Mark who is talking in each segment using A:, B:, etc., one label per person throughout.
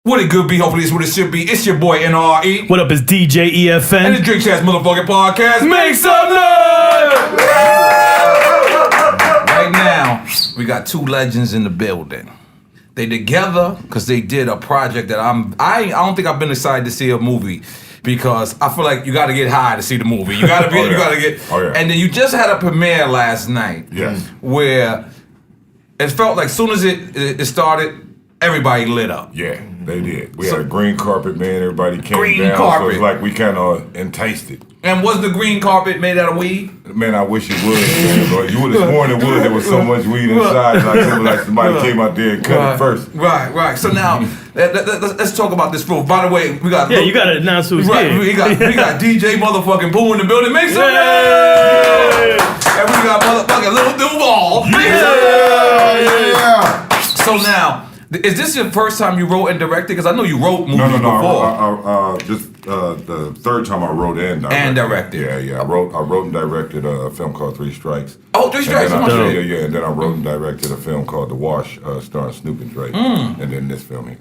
A: What it could be, hopefully it's what it should be. It's your boy N.O.R.E.
B: What up, it's DJ EFN.
A: And the Drink Chats motherfucking podcast. Make some noise! Right now, we got two legends in the building. They together because they did a project that I don't think I've been excited to see a movie because I feel like you got to get high to see the movie. You got to be, you got to get.
C: Oh, yeah.
A: And then you just had a premiere last night.
C: Yes.
A: Where it felt like as soon as it started, everybody lit up.
C: Yeah, they did. We had a green carpet, man. Everybody came
A: Green
C: down.
A: carpet.
C: So it's like we kind of enticed it.
A: And was the green carpet made out of weed?
C: Man, I wish it was. Man. You would have sworn it was. There was so much weed inside. Like somebody came out there and cut it first.
A: Right. So now, let's talk about this film. By the way, we got...
B: Yeah, you got to announce who's here.
A: We got DJ motherfucking Pooh in the building. Make some noise! And we got motherfucking Lil Duval. Make some noise!
C: Yeah.
A: So now... Is this your first time you wrote and directed? Because I know you wrote movies before.
C: No. Just the third time I wrote and directed.
A: And directed.
C: Yeah. I wrote and directed a film called 3 Strikes.
A: Oh, 3 Strikes.
C: And and then I wrote and directed a film called The Wash, starring Snoop and Dre. And then this film here.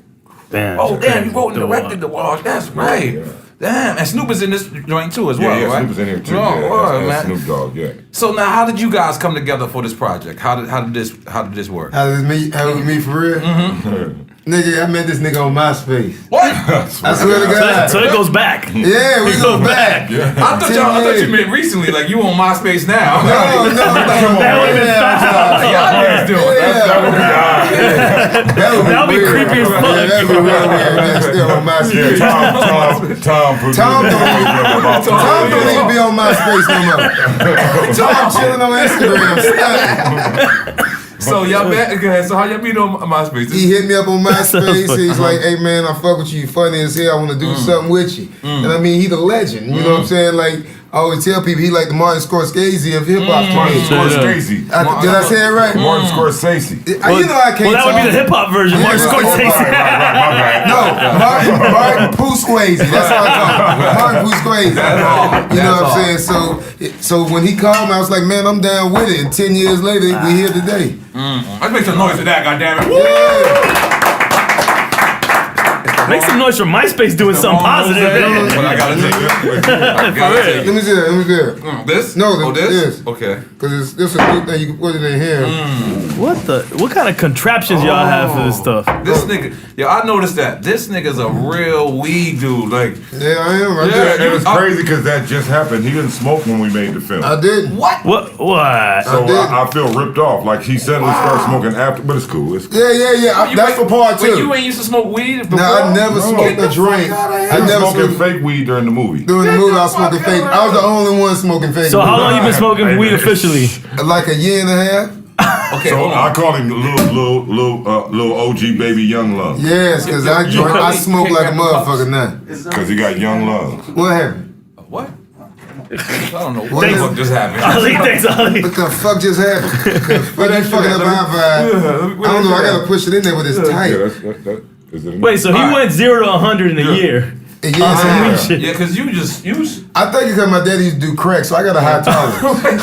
B: Damn.
A: Oh, damn, you wrote and directed The Wash. That's right.
C: Yeah.
A: Damn, and Snoop is in this joint too as well, right?
C: Yeah, Snoop is in here too.
A: Man.
C: Snoop Dogg, yeah.
A: So now, how did you guys come together for this project? How did this work?
D: How did it me for real?
A: Mm-hmm.
D: Nigga, I met this nigga on MySpace.
A: What?
D: I swear to God.
B: So it goes back.
D: Yeah, we go back.
C: Yeah.
A: I thought you meant recently, like you on MySpace now.
D: No.
B: That would have been fast.
A: Y'all niggas doing
B: That would be creepy as fuck.
D: Yeah, that would be real weird. Man, still on MySpace. Tom don't even be on MySpace no more. Tom chilling on Instagram.
A: So y'all met. So how y'all meet on MySpace?
D: He hit me up on MySpace. He's like, "Hey man, I fuck with you. You funny as hell. I want to do something with you." And I mean, he the legend. You know what I'm saying? Like I always tell people, he like the Martin Scorsese of hip hop.
C: Martin Scorsese.
D: Did I say it right?
C: Martin Scorsese.
D: You know I can't.
B: Well, that would be the hip hop version. Martin Scorsese.
D: No, Martin Pooh Swayze. That's how I call him. Martin Pooh Swayze. You know what I'm saying? So when he called me, I was like, man, I'm down with it. And 10 years later, we here today.
A: Let's make some noise for that, goddammit.
D: Yeah.
B: Make some noise for MySpace doing something positive.
A: But I gotta take it.
D: Let me see it.
A: This?
D: No,
A: this? Okay.
D: Because it's a new thing. You can put it in here.
B: What kind of contraptions y'all have for this stuff?
A: This nigga, I noticed that this nigga's a real weed dude. Like,
D: yeah, I am. I
C: And
D: did.
C: it's crazy because that just happened. He didn't smoke when we made the film.
D: I did.
A: what?
B: What?
C: So I feel ripped off. Like he suddenly started smoking after, but it's cool. It's cool.
D: Yeah. That's for part two.
A: Wait, you ain't used to smoke weed before?
D: No, I never smoked a drink.
C: I never smoking fake weed during the movie.
D: During the movie, I was smoking fake. I was the only one smoking fake.
B: So how long you been smoking weed officially?
D: Like a year and a half.
A: Okay,
C: So
A: hold on.
C: I call him little OG baby young lungs.
D: Yes, because I smoke like a motherfucker now.
C: Because he got young lungs.
D: What happened?
A: What? I don't know what
D: What
A: the
D: is-
A: fuck just happened.
B: Ali, thanks, Ali.
D: What the fuck just happened? What you fucking up my vibe? I don't know. I gotta push it in there, but it's tight.
C: Yeah, is it
B: Wait, so he went 0 to 100 in a year.
D: Yeah,
A: Yeah, because you
D: I think it's because my daddy used to do crack, so I got a high tolerance.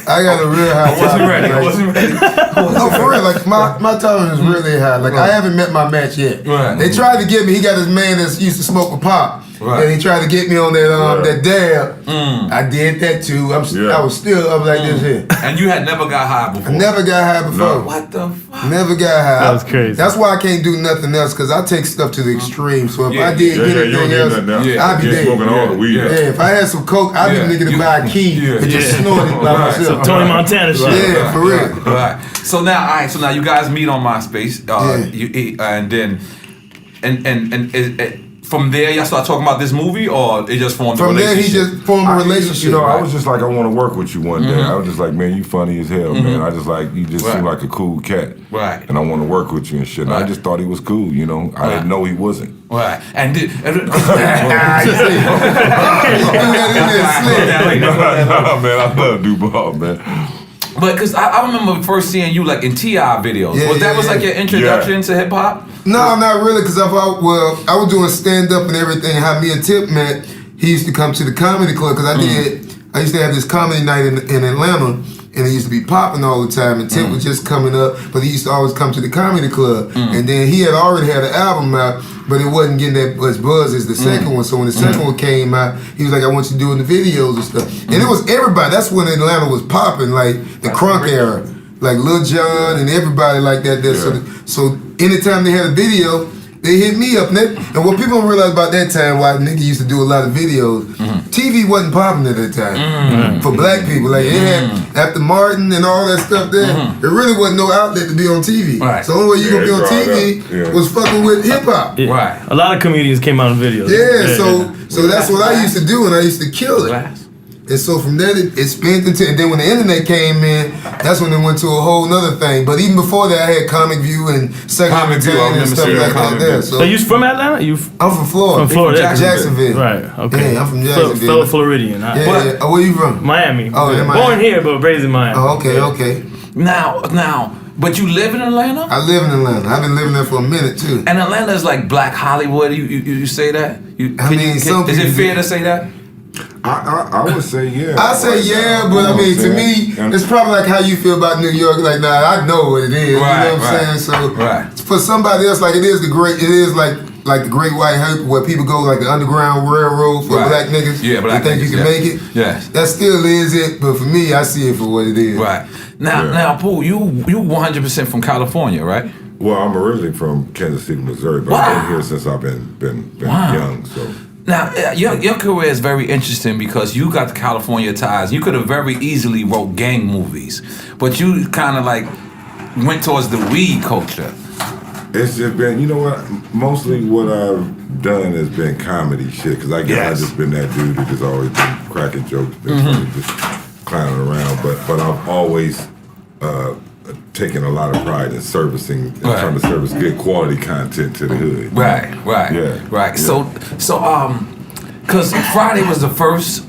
D: I got a real high tolerance.
A: I wasn't ready.
D: No, for real. Like my tolerance is really high. Like I haven't met my match yet.
A: Right.
D: They tried to get me. He got this man that used to smoke with pop.
A: Right.
D: And he tried to get me on that dab. I did that too. I was still up like this here.
A: And you had never got high before?
D: I never got high before.
A: What the fuck?
D: Never got high.
B: That was crazy.
D: That's why I can't do nothing else, because I take stuff to the extreme. So if I did
C: you
D: anything
C: don't
D: else,
C: need nothing else.
D: I'd be
C: You're
D: dead.
C: smoking all the weed.
D: Yeah, if I had some coke, I'd be the nigga to buy a key and just snort it by myself.
B: Some Tony Montana shit.
D: Yeah, for real.
A: All right. So now you guys meet on MySpace. And then from there, y'all start talking about this movie, or it just formed a
D: From there,
A: relationship?
D: he just formed a relationship.
C: You know, I was just like, I want to work with you one day. I was just like, man, you funny as hell, man. I just like, you just seem like a cool cat.
A: Right.
C: And I want to work with you and shit. And I just thought he was cool, you know. I didn't know he wasn't.
A: Right. And did...
C: No, man, I love Duval, man.
A: But because I remember first seeing you like in T.I. videos. Was like your introduction to hip hop?
D: No, not really, because I was doing stand up and everything. How me and Tip met, he used to come to the comedy club because I used to have this comedy night in Atlanta, and it used to be popping all the time, and Tip was just coming up, but he used to always come to the comedy club, and then he had already had an album out, but it wasn't getting that much buzz as the second one. So when the second one came out, he was like, I want you doing the videos and stuff. And it was everybody. That's when Atlanta was popping, like the crunk era, like Lil Jon and everybody like that. So anytime they had a video, they hit me up. And what people don't realize about that time, why nigga used to do a lot of videos, TV wasn't popping at that time for black people. Like it had, after Martin and all that stuff there, there really wasn't no outlet to be on TV.
A: Right.
D: So the only way you gonna be on TV was fucking with hip hop.
B: Yeah.
A: Right.
B: A lot of comedians came out in videos.
D: So that's what I used to do, and I used to kill it. And so from there, it spent into, and then when the internet came in, that's when it went to a whole nother thing. But even before that, I had Comic View and Second Entertainment and stuff like that there. So
B: you from Atlanta?
D: I'm from Florida.
B: From Florida,
D: Jacksonville.
B: Right. Okay.
D: Yeah, I'm from Jacksonville.
B: Fellow Floridian.
D: Yeah. Oh, where you from?
B: Miami.
D: Oh, yeah,
B: Born here, but raised in Miami.
D: Oh, okay.
A: Now, but you live in Atlanta?
D: I live in Atlanta. I've been living there for a minute too.
A: And Atlanta is like Black Hollywood. You say that?
D: Is
A: it fair to say that?
C: I would say yeah.
D: I say yeah, but I mean to me, it's probably like how you feel about New York. Like, nah, I know what it is.
A: Right,
D: you know what I'm saying? So
A: for
D: somebody else, like it is like the Great White Hope where people go like the Underground Railroad for black niggas.
A: Yeah, black
D: they think
A: niggas,
D: you can make it.
A: Yes.
D: That still is it, but for me, I see it for what it is.
A: Right. Now, Pooh, you 100% from California, right?
C: Well, I'm originally from Kansas City, Missouri, but I've been here since I've been young. So.
A: Now, your career is very interesting because you got the California ties. You could have very easily wrote gang movies, but you kind of like went towards the weed culture.
C: It's just been, you know what, mostly what I've done has been comedy shit, because I guess I've just been that dude who just always been cracking jokes, been just clowning around, but I've always taken a lot of pride in servicing and trying to service good quality content to the hood.
A: Right.
C: Yeah.
A: So, because Friday was the first.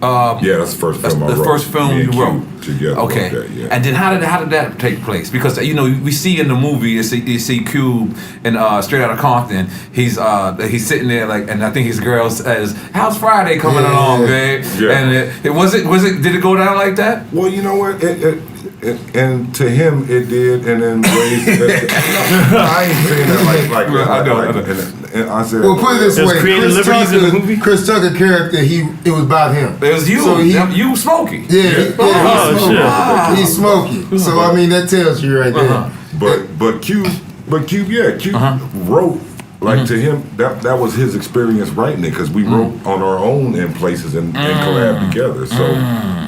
C: That's the first film I wrote.
A: The first film you wrote
C: together.
A: Okay.
C: That,
A: And then how did that take place? Because we see in the movie you see Cube and Straight Outta Compton. He's sitting there like, and I think his girl says, "How's Friday coming along, babe?"
C: Yeah.
A: And did it go down like that?
C: Well, you know what? And to him it did, and in ways that I ain't saying that like and I said,
D: well, put it this way: Chris Tucker character, it was about him.
A: It was you. So you Smokey.
D: He's Smokey. So I mean, that tells you right there.
C: But Cube wrote. Like to him, that was his experience writing it, because we wrote on our own in places and collabed together. So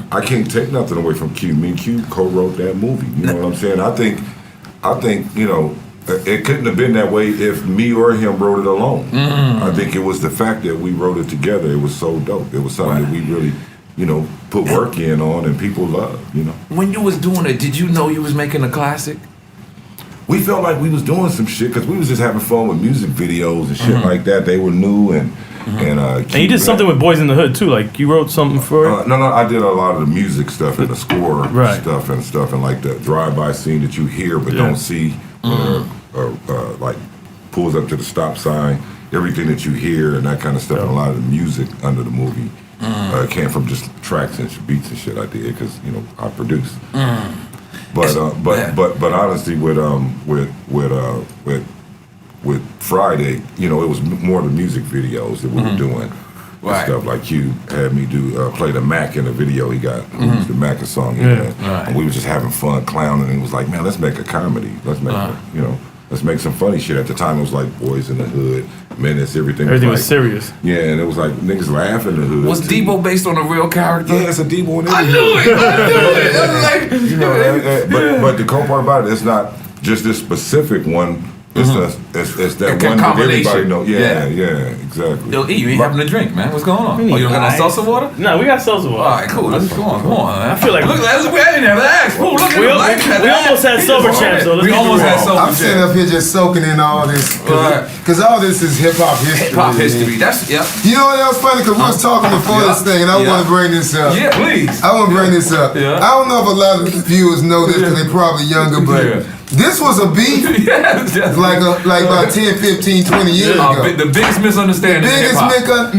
C: I can't take nothing away from Q. Me and Q co-wrote that movie. You know what I'm saying? I think it couldn't have been that way if me or him wrote it alone. I think it was the fact that we wrote it together. It was so dope. It was something that we really, put work in on and people loved.
A: When you was doing it, did you know you was making a classic?
C: We felt like we was doing some shit because we was just having fun with music videos and shit like that. They were new and
B: you did something with Boys in the Hood too. Like you wrote something for it.
C: No, I did a lot of the music stuff and the score stuff and like the drive-by scene that you hear but don't see, like pulls up to the stop sign. Everything that you hear and that kind of stuff, and a lot of the music under the movie came from just tracks and beats and shit I did because I produced. But honestly, with Friday, it was more the music videos that we were doing. Stuff like you had me play the Mac in a video he got, the Mac song, and we were just having fun clowning. And it was like, man, let's make a comedy. Let's make let's make some funny shit. At the time, it was like Boys in the Hood, Menace, everything was
B: serious.
C: Yeah, and it was like niggas laughing in the hood.
A: Was Debo based on a real character?
C: Yeah, it's a Debo in
A: I knew it.
C: But the cool part about it, it's not just this specific one. It's that one that everybody know. Yeah, exactly.
A: Yo, E, you ain't having a drink, man. What's going on? You don't got no salsa water?
B: No, we got salsa water.
A: All right, cool. Come on, man.
B: I feel like
A: look, we didn't have to ask. Look at
B: we almost had sober champs, though.
A: We almost had sober champs.
D: I'm sitting up here just soaking in all this, because all this is hip hop history.
A: Hip hop history. That's
D: You know what else funny? Because we was talking before this thing, and I want to bring this up.
A: Yeah, please.
D: I want to bring this up. I don't know if a lot of viewers know this because they're probably younger, but This was a beef
A: yes.
D: like about 10, 15, 20 years ago.
A: The biggest misunderstanding in hip-hop.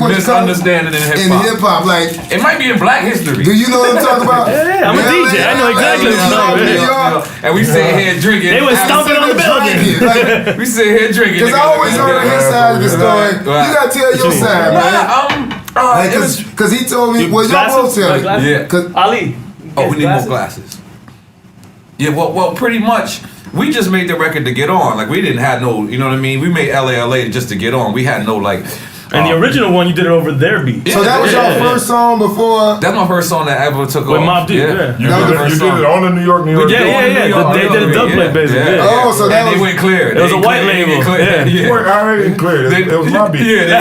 A: Misunderstanding in hip-hop.
D: Like,
A: it might be in Black history.
D: Do you know what I'm talking about?
B: Yeah, I'm a DJ. I know exactly what you're talking about.
A: And we sit here drinking.
B: They were stomping on the building.
A: We sit here drinking.
D: Because I always heard his side of the story. You gotta tell your side, man. Because he told me, well, y'all both tell me.
A: Yeah.
B: Ali.
A: Oh, we need more glasses. Yeah, well, pretty much. We just made the record to get on. Like, we didn't have no, you know what I mean? We made LA just to get on. We had no, like...
B: And the original one, you did it over their beat.
D: So that was your first song before?
A: That's my first song that ever took
B: with
A: off.
B: Mobb Deep, yeah.
C: You did it on the New York.
B: Yeah. They did a dub plate, basically.
D: Oh, so that
A: they went clear.
B: It was a white label.
C: I didn't clear. It was my beat.
D: The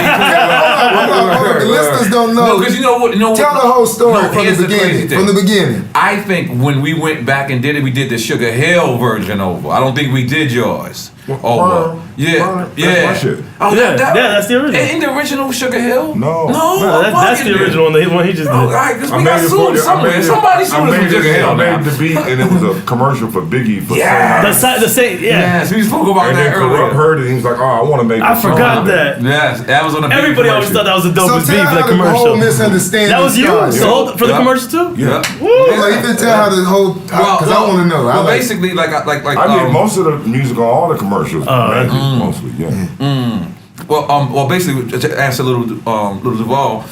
D: listeners don't know.
A: No, because you know what?
D: Tell the whole story from the beginning. From the beginning.
A: I think when we went back and did it, we did the Sugar Hill version over. I don't think we did yours. Oh, yeah.
C: That's my shit.
A: Oh,
B: that's the original.
A: Ain't the original Sugar Hill?
C: No,
B: that's the original one. The one he just did.
A: All right, because we got sued somewhere. Somebody sued us from Sugar Hill.
C: I made the beat, and it was a commercial for Biggie. For
B: the same.
A: Yes, we spoke about that earlier.
C: Heard it, he was like, "Oh, I want to make."
B: I forgot that.
A: Yes, that was on the.
B: Everybody always thought that was the dopest beat for the commercial.
D: Whole misunderstanding.
B: That was you for the commercial too.
A: Yeah.
D: Well, you can tell how the whole. Because I want to know.
A: Well, basically, like
C: I did most of the music on all the commercials. Mostly, yeah.
A: Well, basically, to answer Lil Duval,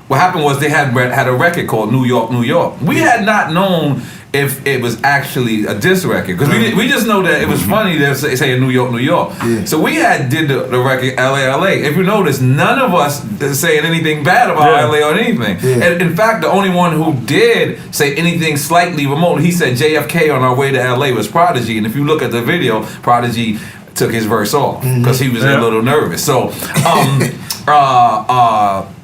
A: what happened was they had a record called New York, New York. We had not known if it was actually a diss record because we just know that it was funny to say New York, New York. Yeah. So we did the record LA, LA. If you notice, none of us saying anything bad about LA or anything. Yeah. And in fact, the only one who did say anything slightly remote, he said JFK on our way to LA was Prodigy. And if you look at the video, Prodigy took his verse off because he was a little nervous. So,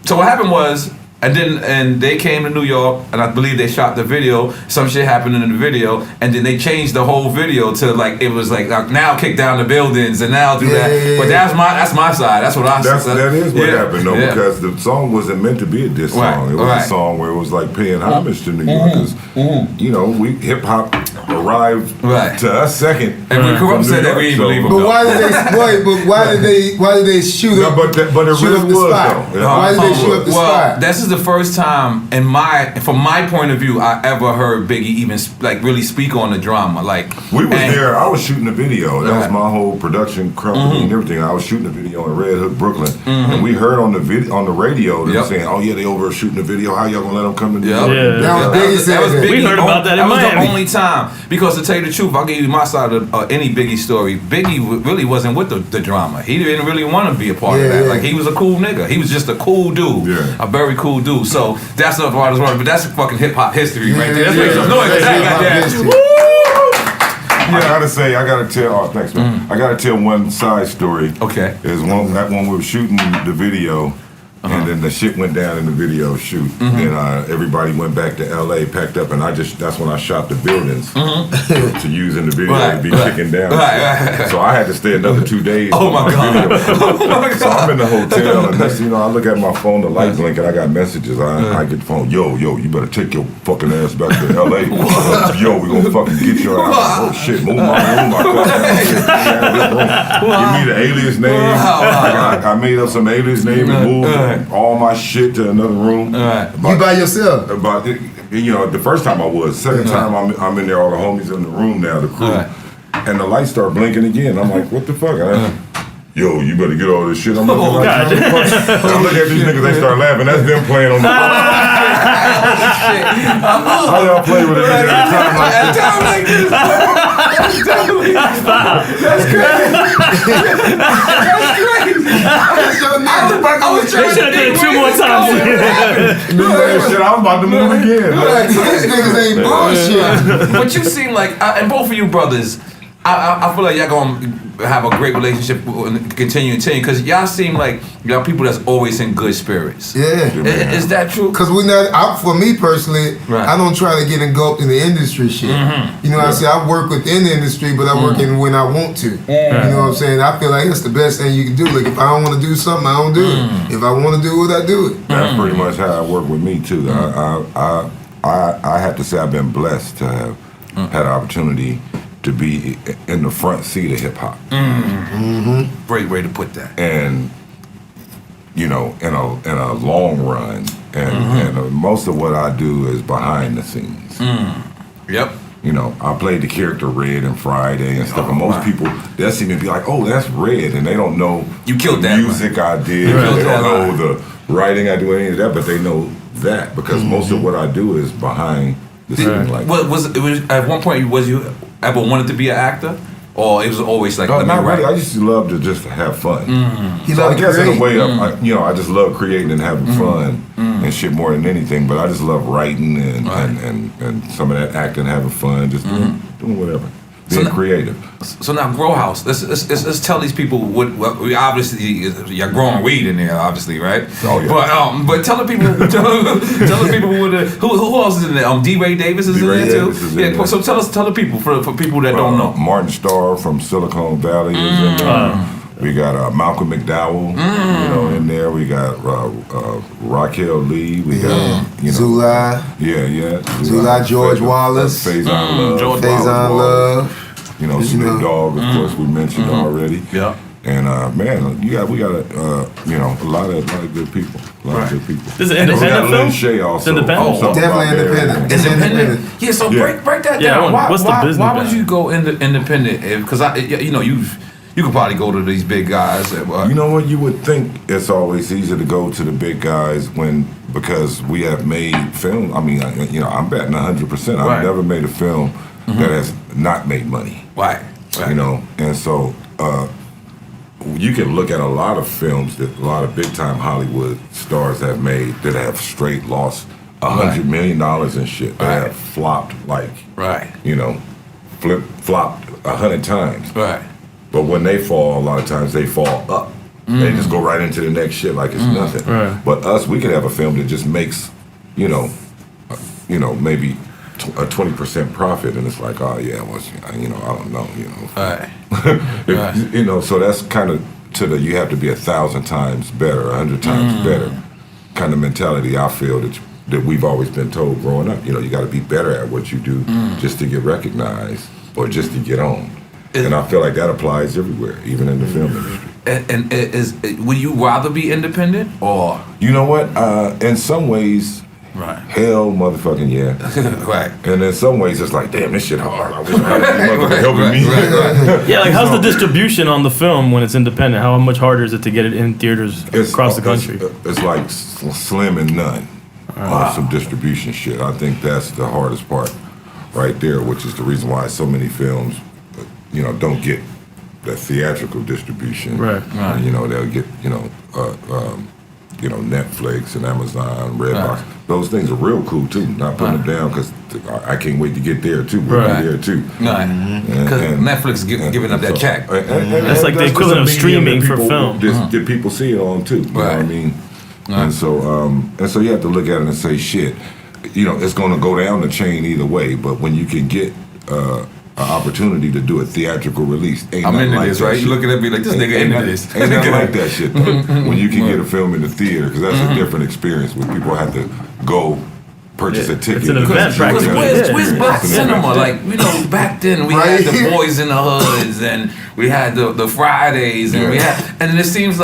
A: so what happened was. And they came to New York, and I believe they shot the video. Some shit happened in the video, and then they changed the whole video to like it was like now kick down the buildings and now do that. But that's my side. That's what I said.
C: That is what happened though, because the song wasn't meant to be a diss song. It was a song where it was like paying homage to New York because you know hip hop arrived to us second.
A: And when Corrupt said that, we didn't believe him.
D: But why did they shoot up?
C: But it really was though.
D: Why did they shoot up the spot?
A: This is the first time from my point of view I ever heard Biggie even like really speak on the drama. Like
C: we was there. I was shooting the video. That was my whole production company and everything. I was shooting the video in Red Hook, Brooklyn, and we heard on the radio they were saying, "Oh yeah, they over shooting the video. How y'all gonna let them come in?"
D: That was Biggie.
B: We heard about that in Miami.
A: That was the only time because to tell you the truth, I'll give you my side of any Biggie story. Biggie really wasn't with the drama. He didn't really want to be a part of that. Like he was a cool nigga. He was just a cool dude.
C: A
A: very cool dude. So that's not what I was wondering, but that's fucking hip hop history right there. That's make some noise.
C: I gotta tell. Oh, thanks, man. I gotta tell one side story.
A: Okay.
C: Is when we were shooting the video. And then the shit went down in the video shoot. Then everybody went back to LA, packed up, and that's when I shot the buildings to use in the video to be kicking down. So I had to stay another 2 days.
A: Oh my God.
C: So I'm in the hotel, and next thing you know, I look at my phone, the light blink, and I got messages. I get the phone, yo, you better take your fucking ass back to LA. Yo, we gonna fucking get your ass. Oh shit, move my room. Give me the alias name. I made up some alias name and moved all my shit to another room.
D: You by yourself?
C: The first time I was. Second time I'm in there, all the homies in the room now, the crew. And the lights start blinking again. I'm like, what the fuck? Yo, you better get all this shit. I'm looking I look at these niggas, they start laughing. That's them playing on the How y'all play with it at a time like this?
A: That's crazy. I was trying to do it 2 more times.
C: I was about to move again.
D: These niggas ain't bullshit.
A: But you seem like, and both of you brothers, I feel like y'all gonna have a great relationship and continue because y'all seem like y'all people that's always in good spirits. Is that true? Because
D: for me personally, I don't try to get engulfed in the industry shit. You know what I'm saying? I work within the industry, but I work in when I want to. You know what I'm saying? I feel like that's the best thing you can do. Like if I don't want to do something, I don't do it. If I want to do it, I do it.
C: That's pretty much how I work with me too. I have to say I've been blessed to have had an opportunity to be in the front seat of hip hop.
A: Great way to put that.
C: And you know, in a long run, and most of what I do is behind the scenes.
A: Yep.
C: You know, I played the character Red in Friday and stuff, and most people, they'll see me and be like, oh, that's Red, and they don't know
A: You killed
C: the
A: that,
C: music I did, they don't know the writing I do, any of that, but they know that, because most of what I do is behind the scenes. Like,
A: Was at one point, was you ever wanted to be an actor? Or it was always like,
C: no,
A: let me
C: not
A: write?
C: really. I just love to just have fun.
D: He
C: I
D: loved
C: guess in
D: create.
C: a way, I just love creating and having fun and shit more than anything. But I just love writing and some of that acting, having fun, just doing whatever, being creative.
A: So now, Grow House. Let's tell these people what we obviously you're growing weed in there, obviously, right?
C: Oh yeah.
A: But tell the people, tell the people who else is in there? D-Ray Davis is in
C: D-Ray
A: there
C: Davis
A: too.
C: is in there.
A: So tell the people for people that don't know.
C: Martin Starr from Silicon Valley is in there. We got Malcolm McDowell, you know, in there. We got Raquel Lee. We got
D: Zulai. Zulai George Wallace.
C: Faison Love.
A: George
D: Faison Love.
C: You know, Snoop Dogg, of course, we mentioned already.
A: Yeah.
C: And man, we got a lot of good people. Of good people.
B: This is an
C: And we got
B: independent
C: Lynn
B: film?
C: Shay also.
B: Independent?
C: Something
D: Definitely
C: about there.
D: independent.
A: It's independent.
D: independent.
A: Yeah. So
C: Yeah.
A: break that
B: Yeah,
A: down.
B: what's the business
A: Why would
B: behind
A: you go independent? Because you could probably go to these big guys.
C: You know what? You would think it's always easy to go to the big guys because we have made film. I mean, I'm betting 100%. I've never made a film that has not made money.
A: Right.
C: You know, and so you can look at a lot of films that a lot of big time Hollywood stars have made that have straight lost $100 million and shit. That have flopped flopped 100 times.
A: Right.
C: But when they fall, a lot of times they fall up. They just go right into the next shit like it's nothing.
B: Right.
C: But us, we could have a film that just makes, maybe a 20% profit, and it's like, oh yeah, well, I don't know,
A: Right.
C: So that's kind of you have to be 1,000 times better, 100 times better kind of mentality. I feel that we've always been told growing up. You got to be better at what you do just to get recognized or just to get on. And I feel like that applies everywhere, even in the film industry.
A: And would you rather be independent or?
C: You know what? In some ways,
A: Right.
C: hell, motherfucking yeah.
A: Right.
C: And in some ways, it's like, damn, this shit hard. I wish I had this motherfucker helping me.
B: Yeah, like how's the distribution on the film when it's independent? How much harder is it to get it in theaters across the country?
C: It's like slim and none on some distribution shit. I think that's the hardest part right there, which is the reason why so many films, don't get the theatrical distribution.
B: Right.
C: And, they'll get, Netflix and Amazon, Redbox. Those things are real cool too. Not putting them down because I can't wait to get there too. We'll be there too.
A: Because Netflix is giving up that check.
B: That's like the equivalent of streaming for film.
C: Did people see it on too? You know what I mean? And so you have to look at it and say, shit, it's going to go down the chain either way. But when you can get an opportunity to do a theatrical release,
A: I'm into this, right? You looking at me like this nigga into this.
C: Ain't nothing like that shit though. When you can get a film in the theater, because that's a different experience when people have to go purchase a ticket.
B: It's an event
A: Because
B: practically.
A: where's black cinema? Like, back then we had the Boys in the Hoods and we had the Fridays and and it seemed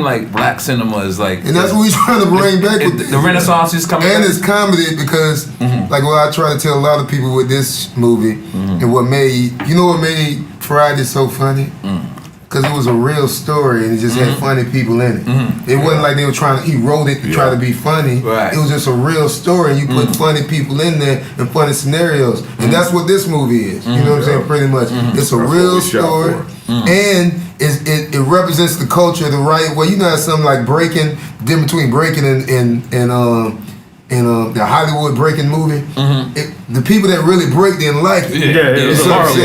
A: like black cinema is like,
D: And that's what we're trying to bring back. With
A: the Renaissance is coming
D: and
A: back.
D: it's comedy because, like what I try to tell a lot of people with this movie, and what made Friday so funny? Because it was a real story and it just had funny people in it. It wasn't like they were he wrote it to try to be funny.
A: Right.
D: It was just a real story and you put funny people in there and funny scenarios. And that's what this movie is. You know what I'm saying? Pretty much. It's a real story. And it represents the culture the right way. You know, something like breaking, the difference between breaking and the Hollywood breaking movie. The people that really break didn't like it.
B: It was horrible.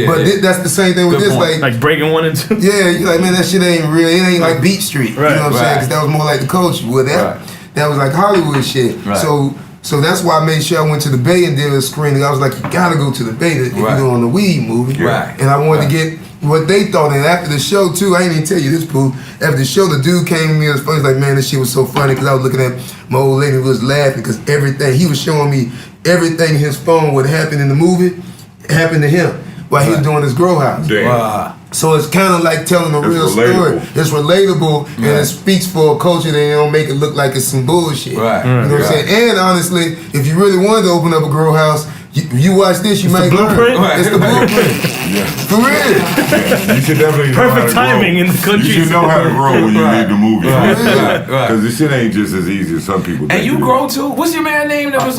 D: But that's the same thing with
A: Good
D: this.
A: point.
B: Like breaking 1 and 2.
D: Yeah, you're like, man, that shit ain't real. It ain't like Beat Street.
B: Right,
D: You know what I'm saying? Because that was more like the culture. Well, that was like Hollywood shit.
A: Right.
D: So that's why I made sure I went to the Bay and did a screening. I was like, you gotta go to the Bay if you're doing a weed movie.
A: Right.
D: And I wanted to get what they thought. And after the show, too, I ain't even tell you this, Pooh. After the show, the dude came to me and was funny. He's like, man, this shit was so funny because I was looking at my old lady who was laughing because he was showing me everything his phone would happen in the movie. happened to him while he was doing his grow house. So it's kind of like telling a real story. It's relatable and it speaks for a culture that don't make it look like it's some bullshit. You know what I'm saying? And honestly, if you really wanted to open up a grow house, you watch this, you might learn. It's the blueprint. For real.
C: You should definitely
B: perfect timing in the country.
C: You should know how to grow when you need the movie. Because this shit ain't just as easy as some people think.
A: And you grow too? What's your man name that was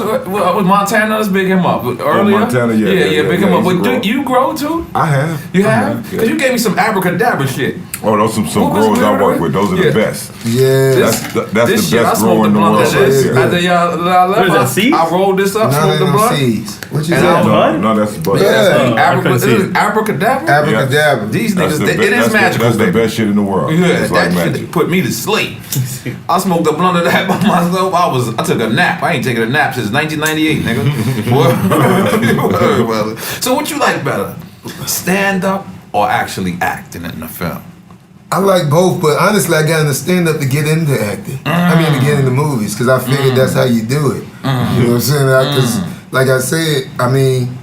A: Montana? Let's big him up. Earlier?
C: Montana,
A: big him up. But do you grow too?
C: I have.
A: You have? Because you gave me some abracadabra shit.
C: Oh, those some growers I work with. Those are the best.
D: Yeah.
C: That's the best grower in the world.
A: After y'all left,
B: that seeds?
A: I rolled this up, smoked the blunt.
D: What you say?
C: No, that's the bud.
A: Abracadabra?
D: Abracadabra.
A: These niggas, it is magical.
C: That's the best shit in the world.
A: Yeah, that shit put me to sleep. I smoked a blunt of that by myself. I took a nap. I ain't taken a nap since 1998, nigga. So what you like better? Stand up or actually acting in the film?
D: I like both, but honestly, I got into stand-up to get into acting. I mean, to get into movies, because I figured that's how you do it. You know what I'm saying? Because, like I said, I mean,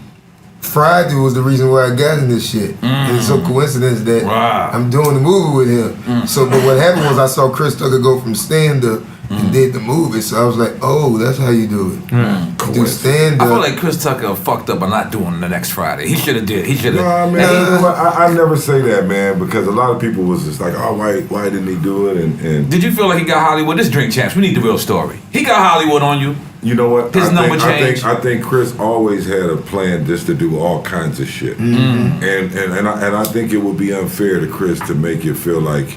D: Friday was the reason why I got in this shit. And it's so coincidence that I'm doing the movie with him. So, but what happened was I saw Chris Tucker go from stand-up and did the movie, so I was like, oh, that's how you do it. Do stand up.
A: I feel like Chris Tucker fucked up by not doing the next Friday. He should have did. He should have.
C: No, man, I never say that, man, because a lot of people was just like, oh, why didn't he do it? And
A: did you feel like he got Hollywood? This drink champs. We need the real story. He got Hollywood on you.
C: You know what?
A: His number changed.
C: I think Chris always had a plan just to do all kinds of shit, and I think it would be unfair to Chris to make it feel like,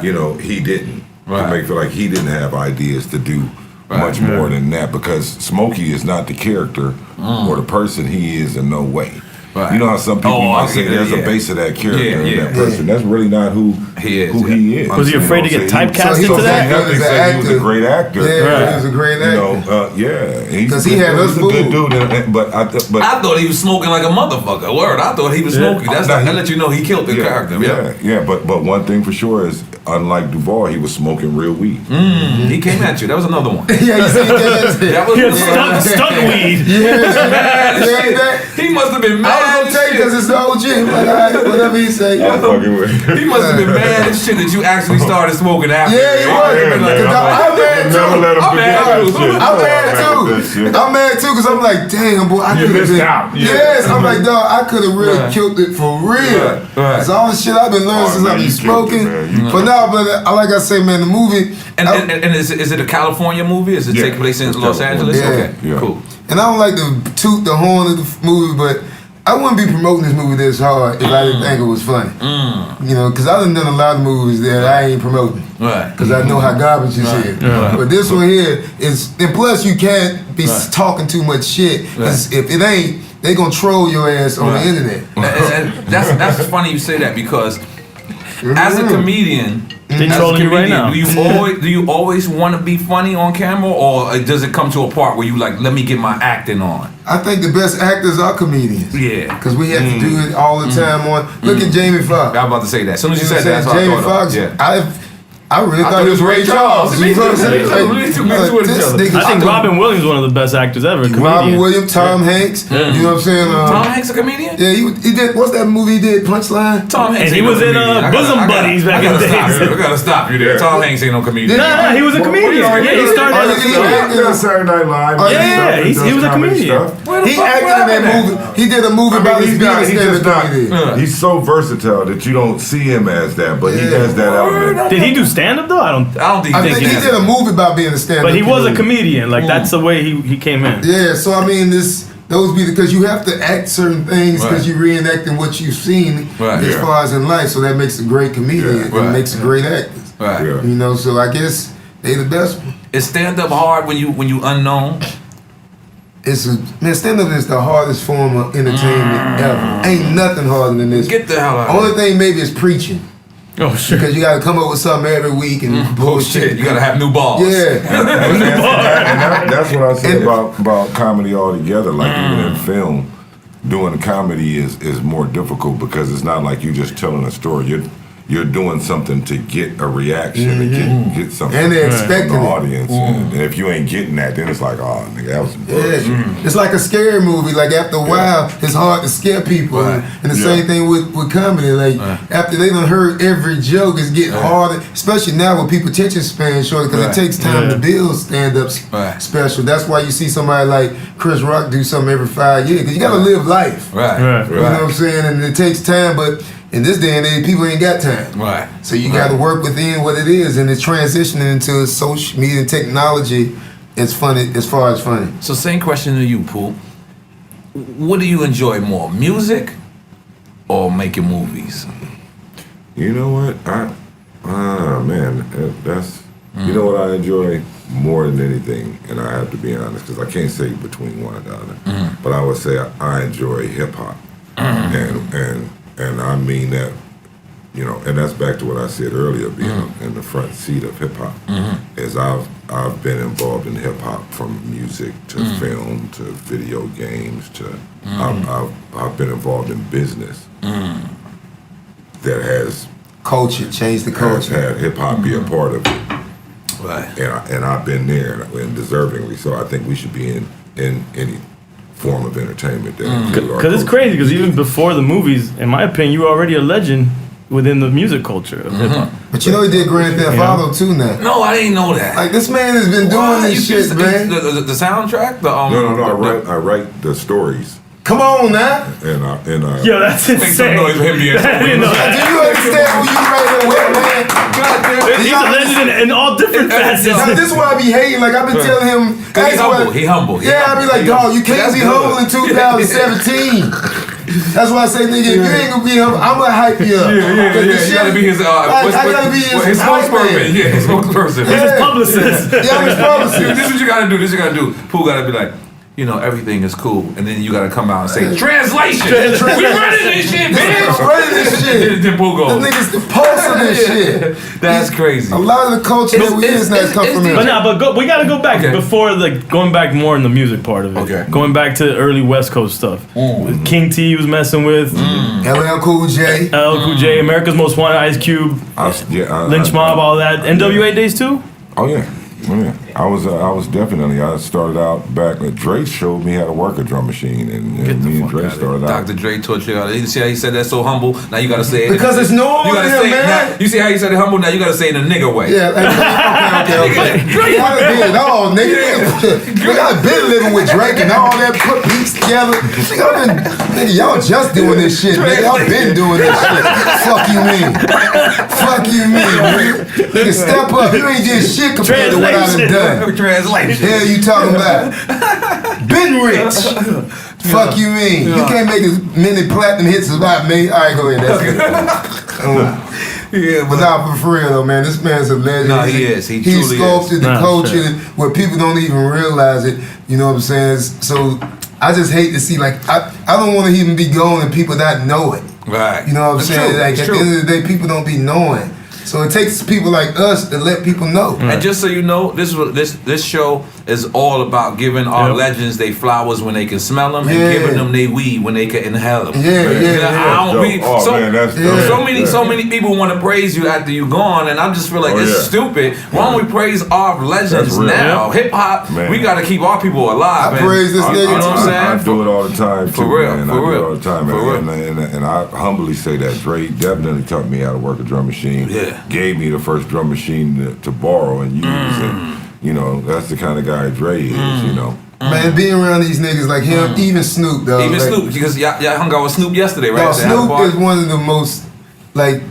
C: you know, he didn't. To make it feel like he didn't have ideas to do much more than that, because Smokey is not the character or the person he is in no way. You know how some people might say there's a base of that character in that person. That's really not who he is.
B: Was he afraid to get typecast into that?
C: They say he was a great actor.
D: Yeah, he was a great actor.
C: Because
D: he had us
C: a good dude. But
A: I thought he was smoking like a motherfucker. Word, I thought he was smoking. That's that let you know he killed the character.
C: But one thing for sure is, unlike Duval, he was smoking real weed.
A: He came at you. That was another one.
D: Yeah, you see that
B: was stunt weed.
A: He must have been mad.
D: I was gonna tell you because it's the OG. Like, all right, whatever he say.
A: He must have been mad as shit that you actually started smoking after.
D: Yeah, he was. I'm mad too. I'm mad too because I'm like, damn, boy, I could have been. Yes, I'm like, dog, I could have really killed it for real. Cause all the shit I've been learning since I've been smoking. But now, but like I say, man, the movie.
A: And is it a California movie? Is it take place in Los Angeles?
D: Yeah.
A: Okay, cool.
D: And I don't like to toot the horn of the movie, but I wouldn't be promoting this movie this hard if I didn't think it was funny. You know, because I done a lot of movies that I ain't promoting. Because I know how garbage this is. But this one here is, and plus you can't be talking too much shit. Because if it ain't, they gonna troll your ass on the internet.
A: And that's funny you say that, because as a comedian,
B: they trolling you right now.
A: Do you always want to be funny on camera, or does it come to a part where you like, let me get my acting on?
D: I think the best actors are comedians.
A: Yeah,
D: because we have to do it all the time. Look at Jamie Foxx.
A: I was about to say that. As soon as you said that,
D: Jamie Foxx. I really thought it was Ray Charles.
A: Me too.
B: I think Robin Williams is one of the best actors ever.
D: Robin Williams, Tom Hanks. You know what I'm saying?
A: Tom Hanks a comedian?
D: Yeah, he did. What's that movie he did? Punchline.
A: Tom Hanks.
B: And he was in Bosom Buddies back in the day.
A: I gotta stop you there. Tom Hanks ain't no comedian.
B: No, he was a comedian. Yeah, he started
C: on Saturday Night Live.
B: Yeah, he was a comedian.
D: He acted in that movie. He did a movie about his being
C: He's so versatile that you don't see him as that, but he has that element.
B: Did he do stand-up though? I don't think
D: he did a movie about being a stand-up.
B: But he was a comedian. Like that's the way he came in.
D: Yeah, so I mean those be because you have to act certain things because you're reenacting what you've seen as far as in life. So that makes a great comedian and makes a great actor. You know, so I guess they the best one.
A: Is stand-up hard when you unknown?
D: Stand-up is the hardest form of entertainment ever. Ain't nothing harder than this.
A: Get the hell out.
D: Only thing maybe is preaching.
B: Oh shit!
D: Because you got to come up with something every week and bullshit.
A: You got to have new balls.
D: Yeah,
C: and that's what I say about comedy altogether. Like even in film, doing comedy is more difficult because it's not like you just telling a story. you're doing something to get a reaction, to get something,
D: and they're expecting
C: from the
D: it.
C: audience. And if you ain't getting that, then it's like, oh, nigga, that was some bullshit.
D: It's like a scary movie. Like after a while, it's hard to scare people. And the same thing with comedy. Like after they done heard every joke, it's getting harder. Especially now with people attention span short, because it takes time to build stand-up special. That's why you see somebody like Chris Rock do something every 5 years, because you got to live life. You know what I'm saying? And it takes time, but in this day and age, people ain't got time. So you got to work within what it is, and it's transitioning into social media and technology. It's funny as far as funny.
A: So same question to you, Pooh. What do you enjoy more, music or making movies?
C: You know what? That's you know what I enjoy more than anything, and I have to be honest because I can't say between one or the other. But I would say I enjoy hip hop, and I mean that, you know, and that's back to what I said earlier, being in the front seat of hip hop. Is I've been involved in hip hop from music to film to video games to I've been involved in business that has
D: culture, change the culture,
C: had hip hop be a part of it. And I've been there, and deservingly so. I think we should be in any form of entertainment.
B: Because it's crazy, because even before the movies, in my opinion, you were already a legend within the music culture of hip hop.
D: But you know he did Grand Theft Auto too now.
A: No, I didn't know that.
D: Like this man has been doing this shit, man.
A: The soundtrack?
C: No. I write the stories.
D: Come on now.
C: And
B: Yo, that's insane.
D: Do you understand who you right with, man?
B: He's a legend in all different facets.
D: This is why I be hating. Like I've been telling him,
A: He humble.
D: Yeah, I be like, dog, you can't be humble in 2017. That's why I say, nigga, if you ain't gonna be humble, I'm gonna hype you up.
A: You gotta be his.
D: I gotta be his
A: spokesperson. Yeah, his spokesperson.
B: He's his publicist.
D: Yeah, I'm his publicist.
A: This is what you gotta do. This is what you gotta do. Pooh gotta be like, you know, everything is cool, and then you gotta come out and say, translation! We running this shit, bitch!
D: Running this shit!
A: Then Pooh goes,
D: this nigga's the pulse of this shit.
A: That's crazy.
D: A lot of the culture that we is not come from here.
B: But we gotta go back before, like, going back more in the music part of it.
A: Okay.
B: Going back to early West Coast stuff. King T was messing with.
D: LL Cool J.
B: LL Cool J, America's Most Wanted, Ice Cube, Lynch Mob, all that. NWA days too?
C: Oh yeah. I was definitely. I started out back. Dre showed me how to work a drum machine, and me and Dre started out.
A: Dr. Dre taught you how to. You see how he said that so humble? Now you gotta say it.
D: Because it's normal,
A: you gotta say
D: man.
A: Now, you see how he said it humble? Now you gotta say it in a nigga way.
D: Yeah. Okay. I've been living with Drake and all that put beats together. Nigga, y'all just doing this shit, nigga. Y'all been doing this shit. Fuck you mean? Fuck you mean, nigga? Step up. You ain't did shit compared to what I done done.
A: Translation.
D: Hell you talking about? Been rich. Fuck you mean? You can't make as many platinum hits about me. All right, go ahead. That's good. But nah, for real though, man, this man's a legend.
A: No, he is. He
D: sculpted the culture where people don't even realize it. You know what I'm saying? So I just hate to see, like, I don't want to even be going and people not know it.
A: Right.
D: You know what I'm saying? Like at the end of the day, people don't be knowing. So it takes people like us to let people know.
A: And just so you know, this show is all about giving our legends they flowers when they can smell them and giving them they weed when they can inhale them. So many people want to praise you after you're gone, and I just feel like it's stupid. Why don't we praise our legends now? Hip hop, we got to keep our people alive.
D: I praise this nigga.
C: You know what I'm saying? I do it all the time.
A: For real.
C: I do it all the time. And I humbly say that Dre definitely taught me how to work a drum machine. Yeah. Gave me the first drum machine to borrow and use, and you know that's the kind of guy Dre is. You know,
D: man, being around these niggas like him, even Snoop, though.
A: Even Snoop, because y'all hung out with Snoop yesterday, right?
D: No, Snoop is one of the most, like,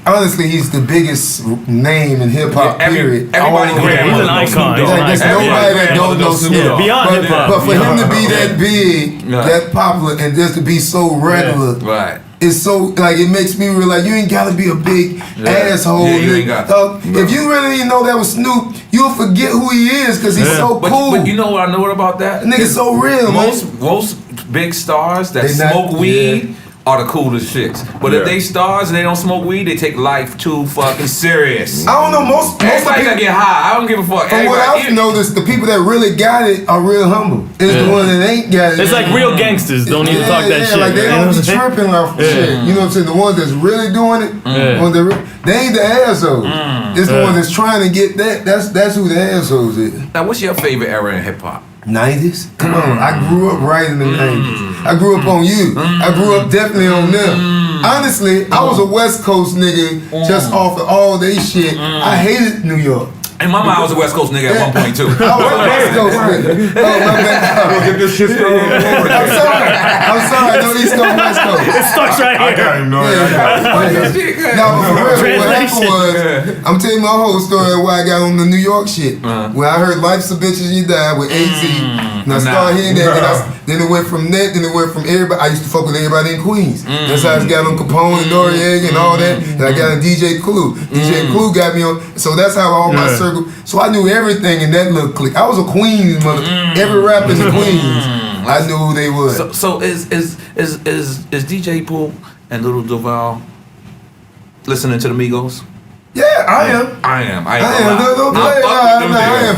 D: honestly, he's the biggest name in hip hop. Period.
A: Everybody,
B: he's an icon.
D: There's nobody that don't know Snoop.
B: Beyond hip hop.
D: But for him to be that big, that popular, and just to be so regular,
A: right?
D: It's so, like, it makes me realize you ain't gotta be a big asshole.
A: Yeah, you ain't got
D: if you really didn't know that was Snoop, you'll forget who he is because he's so cool.
A: But you know what I know about that?
D: Nigga's so real,
A: most big stars that smoke weed are the coolest chicks. But if they stars and they don't smoke weed, they take life too fucking serious.
D: I don't know, most
A: everybody gotta get high. I don't give a fuck.
D: From what I've noticed, the people that really got it are real humble. It's the one that ain't got it.
B: It's like real gangsters don't even talk that shit.
D: Like they don't be tripping off shit. You know what I'm saying? The ones that's really doing it, they ain't the assholes. It's the ones that's trying to get that. That's who the assholes is.
A: Now, what's your favorite era in hip hop?
D: 90s? Come on, I grew up right in the 90s. I grew up on you. I grew up definitely on them. Honestly, I was a West Coast nigga just off of all they shit. I hated New York.
A: In my mind, I was a West Coast nigga at one point too.
D: I was a West Coast nigga. Oh, my bad.
C: Get this shit started.
D: I'm sorry. No, East Coast, West Coast.
B: It starts right here.
C: I got him. No,
D: but for real, what happened was, I'm telling you my whole story of why I got on the New York shit. When I heard Life's a Bitch and You Die with AZ, and I started hearing that, then it went from that, then it went from everybody. I used to fuck with everybody in Queens. That's how I got on Capone and N.O.R.E and all that. And I got on DJ Clue. DJ Clue got me on. So that's how all my circle. So I knew everything in that little clique. I was a Queens mother. Every rapper in the Queens, I knew who they was.
A: So is DJ Pooh and Lil Duval listening to the Migos?
D: Yeah, I am.
A: I am.
D: I am.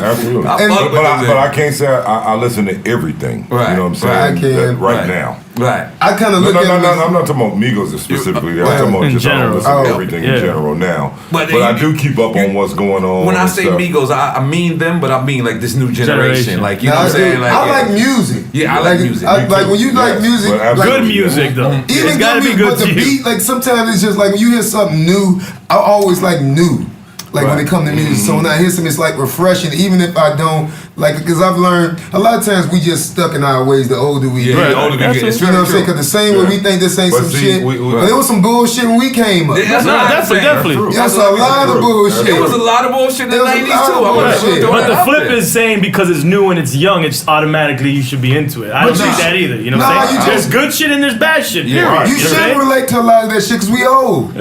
C: Absolutely. But I can't say I listen to everything.
A: Right.
C: You know what I'm saying?
D: I can.
C: Right now.
A: Right.
D: I kind of look at it.
C: I'm not talking about Migos specifically. I'm talking about
B: in
C: just
B: general.
C: listen to everything in general now. But I do keep up on what's going on.
A: When I say Migos, I mean them, but I mean like this new generation. Like, you know what I'm saying? Like,
D: I like music.
A: Yeah, I like music.
D: Like when you like music,
B: good music though.
D: Even good music, but the beat, like sometimes it's just like when you hear something new, I always like new. Like when it comes to music, so when I hear something, it's like refreshing. Even if I don't like, because I've learned a lot of times we just stuck in our ways. The older we get,
A: the older we get,
D: you know what I'm saying? Because the same way we think this ain't some shit, but there was some bullshit when we came up.
A: That's
B: definitely.
D: That's a lot of bullshit.
A: There was a lot of bullshit in the 90s too.
B: But the flip is saying because it's new and it's young, it's automatically you should be into it. I don't think that either. You know what I'm saying? There's good shit and there's bad shit. Period.
D: You shouldn't relate to a lot of that shit because we old.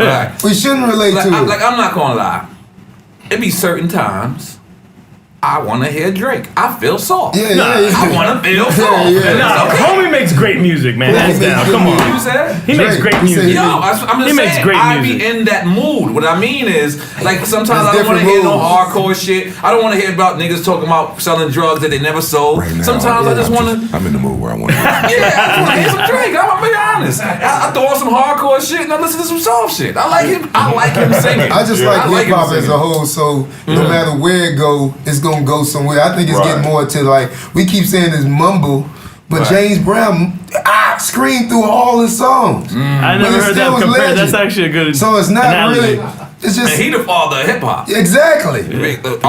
D: We shouldn't relate to it.
A: Like I'm not gonna lie. It be certain times I want to hear Drake. I feel soft.
D: I
A: want to feel soft.
B: Homie makes great music, man. Hands down. Come on.
A: You said?
B: He makes great music.
A: Yo, I'm just saying, I be in that mood. What I mean is, like, sometimes I don't want to hear no hardcore shit. I don't want to hear about niggas talking about selling drugs that they never sold.
C: Right now,
A: sometimes I just want to.
C: I'm in the mood where I want to.
A: I just want to hear some Drake. I'm gonna be honest. I throw on some hardcore shit and I listen to some soft shit. I like him. I like him singing.
D: I just like hip hop as a whole. So no matter where it go, it's gonna go somewhere. I think it's getting more to like we keep saying this mumble, but James Brown screamed through all his songs.
B: I never heard that compared. That's actually a good.
D: So it's not
B: analogy.
D: really. It's just
A: and he the father of hip hop.
D: Exactly.
B: The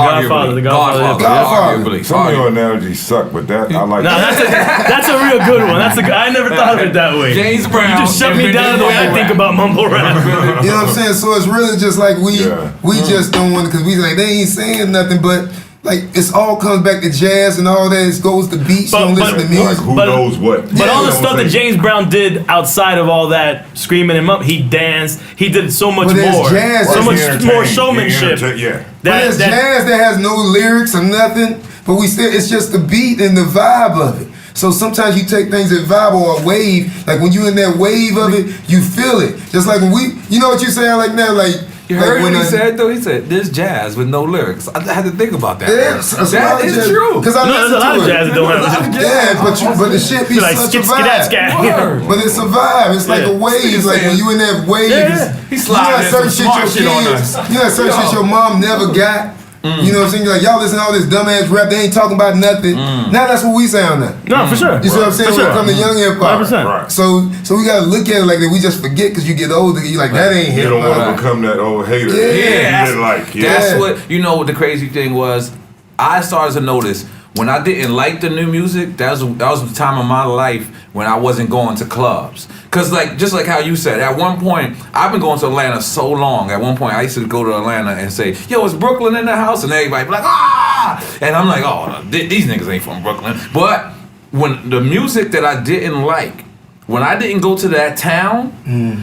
B: Godfather.
C: Some of your analogies suck, but that I like.
B: No, that's a real good one. I never thought of it that way.
A: James Brown.
B: You just shut me down the way I think about mumble rap.
D: You know what I'm saying? So it's really just like we just don't want to, because we like they ain't saying nothing, but. Like, it's all comes back to jazz and all that. It goes to beats. You don't listen to music.
C: Who knows what?
B: But all the stuff that James Brown did outside of all that screaming him up, he danced. He did so much more.
D: Jazz,
B: so much more showmanship.
D: There's jazz that has no lyrics or nothing, but we still, it's just the beat and the vibe of it. So sometimes you take things that vibe or a wave. Like when you in that wave of it, you feel it. Just like when you know what you saying like now, like.
A: You heard what he said though? He said, there's jazz with no lyryrics. I had to think about that.
D: Yeah,
A: that is true.
D: Because
B: there's a lot of jazz that don't have
D: it. Yeah, but the shit be
B: like
D: such a vibe. But it's a vibe. It's like a wave. Like when you in that wave.
A: He sliding some smart shit on us.
D: You know certain shit your mom never got. You know what I'm saying? You're like, y'all listen to all this dumbass rap, they ain't talking about nothing. Now that's what we sound now.
B: No, for sure.
D: You see what I'm saying? When it comes to young hip hop.
B: 100%.
D: So we gotta look at it like that. We just forget because you get older. You like, that ain't hip hop.
C: You don't want to become that old hater.
A: That's what, you know what the crazy thing was? I started to notice when I didn't like the new music, that was the time of my life when I wasn't going to clubs. Cause like, just like how you said, at one point, I've been going to Atlanta so long. At one point, I used to go to Atlanta and say, yo, is Brooklyn in the house? And everybody be like, ah! And I'm like, oh, these niggas ain't from Brooklyn. But when the music that I didn't like when I didn't go to that town,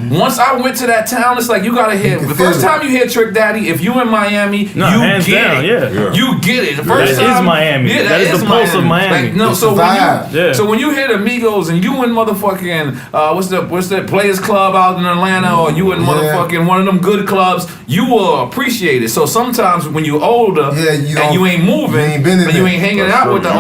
A: once I went to that town, it's like you gotta hear. The first time you hear Trick Daddy, if you in Miami, you
B: hands
A: get
B: down,
A: it. You get it. The first
B: that
A: time,
B: is Miami.
A: Yeah,
B: that is the pulse of Miami.
A: Like, no,
D: it's
A: so
D: when
A: when you hear the Migos and you in motherfucking what's that Players Club out in Atlanta, or you in motherfucking one of them good clubs, you will appreciate it. So sometimes when you older and you ain't moving and you ain't hanging out with the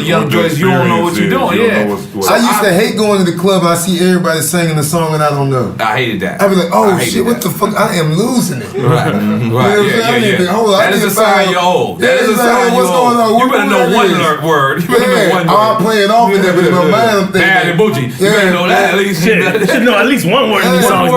A: young boys, you don't know what you're doing.
D: I used to hate going to the club. I see everybody singing the song and I don't know.
A: I hated that.
D: I'd be like, oh shit, what the fuck? I am losing it.
A: Right. That is a sign you're old. That is a sign you're old. You better know one word. You better know one word.
D: I'm playing off in there, but in my mind I'm thinking.
A: Bad and Bougie. You better know that at least.
B: Shit, you should know at least one word in the song.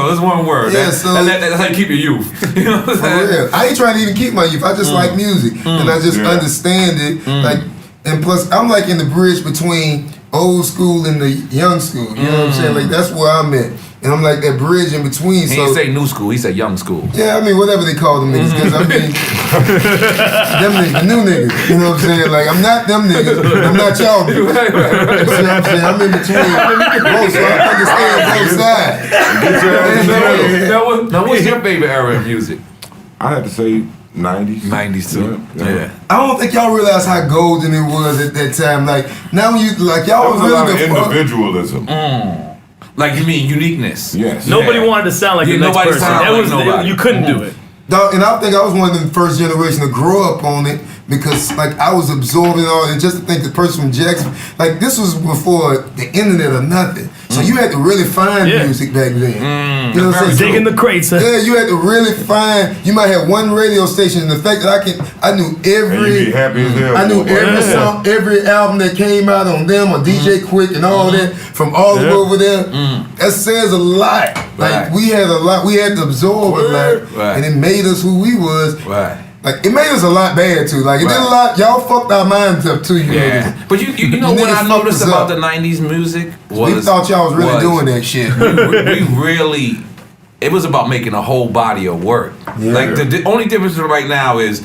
A: That's one word. That's how you keep your youth. You know what I'm saying?
D: I ain't trying to even keep my youth. I just like music. And I just understand it. Like, and plus, I'm like in the bridge between old school and the young school. You know what I'm saying? Like, that's where I'm at. And I'm like that bridge in between.
A: He didn't say new school, he said young school.
D: Yeah, I mean, whatever they call them niggas. Because I mean, them niggas, new niggas. You know what I'm saying? Like, I'm not them niggas. I'm not y'all niggas.
A: Right.
D: You see what I'm saying? I'm in between both, so I understand both sides.
A: Now, what's your favorite era of music?
C: I had to say 90s.
A: 90s too. Yeah.
D: I don't think y'all realize how golden it was at that time. Like, now when you, like, y'all
C: was
D: really
C: a lot of
D: the
C: individualism.
A: Like, you mean uniqueness?
C: Yes.
B: Nobody wanted to sound like the next person. You couldn't do it.
D: Dog, and I think I was one of the first generation to grow up on it because, like, I was absorbing all and just to think the person from Jackson, like, this was before the internet or nothing. So you had to really find music back then. You know what I'm saying?
B: Digging the crates.
D: Yeah, you had to really find. You might have one radio station, and the fact that I knew every, I knew every song, every album that came out on them, or DJ Quick and all that from all over there. That says a lot. Like we had a lot, we had to absorb a lot, and it made us who we was. Like, it made us a lot bad, too. Like, it did a lot. Y'all fucked our minds up, too, you niggas.
A: But you know what I noticed about the 90s music?
D: We thought y'all was really doing that shit.
A: we really, it was about making a whole body of work. Like, the only difference right now is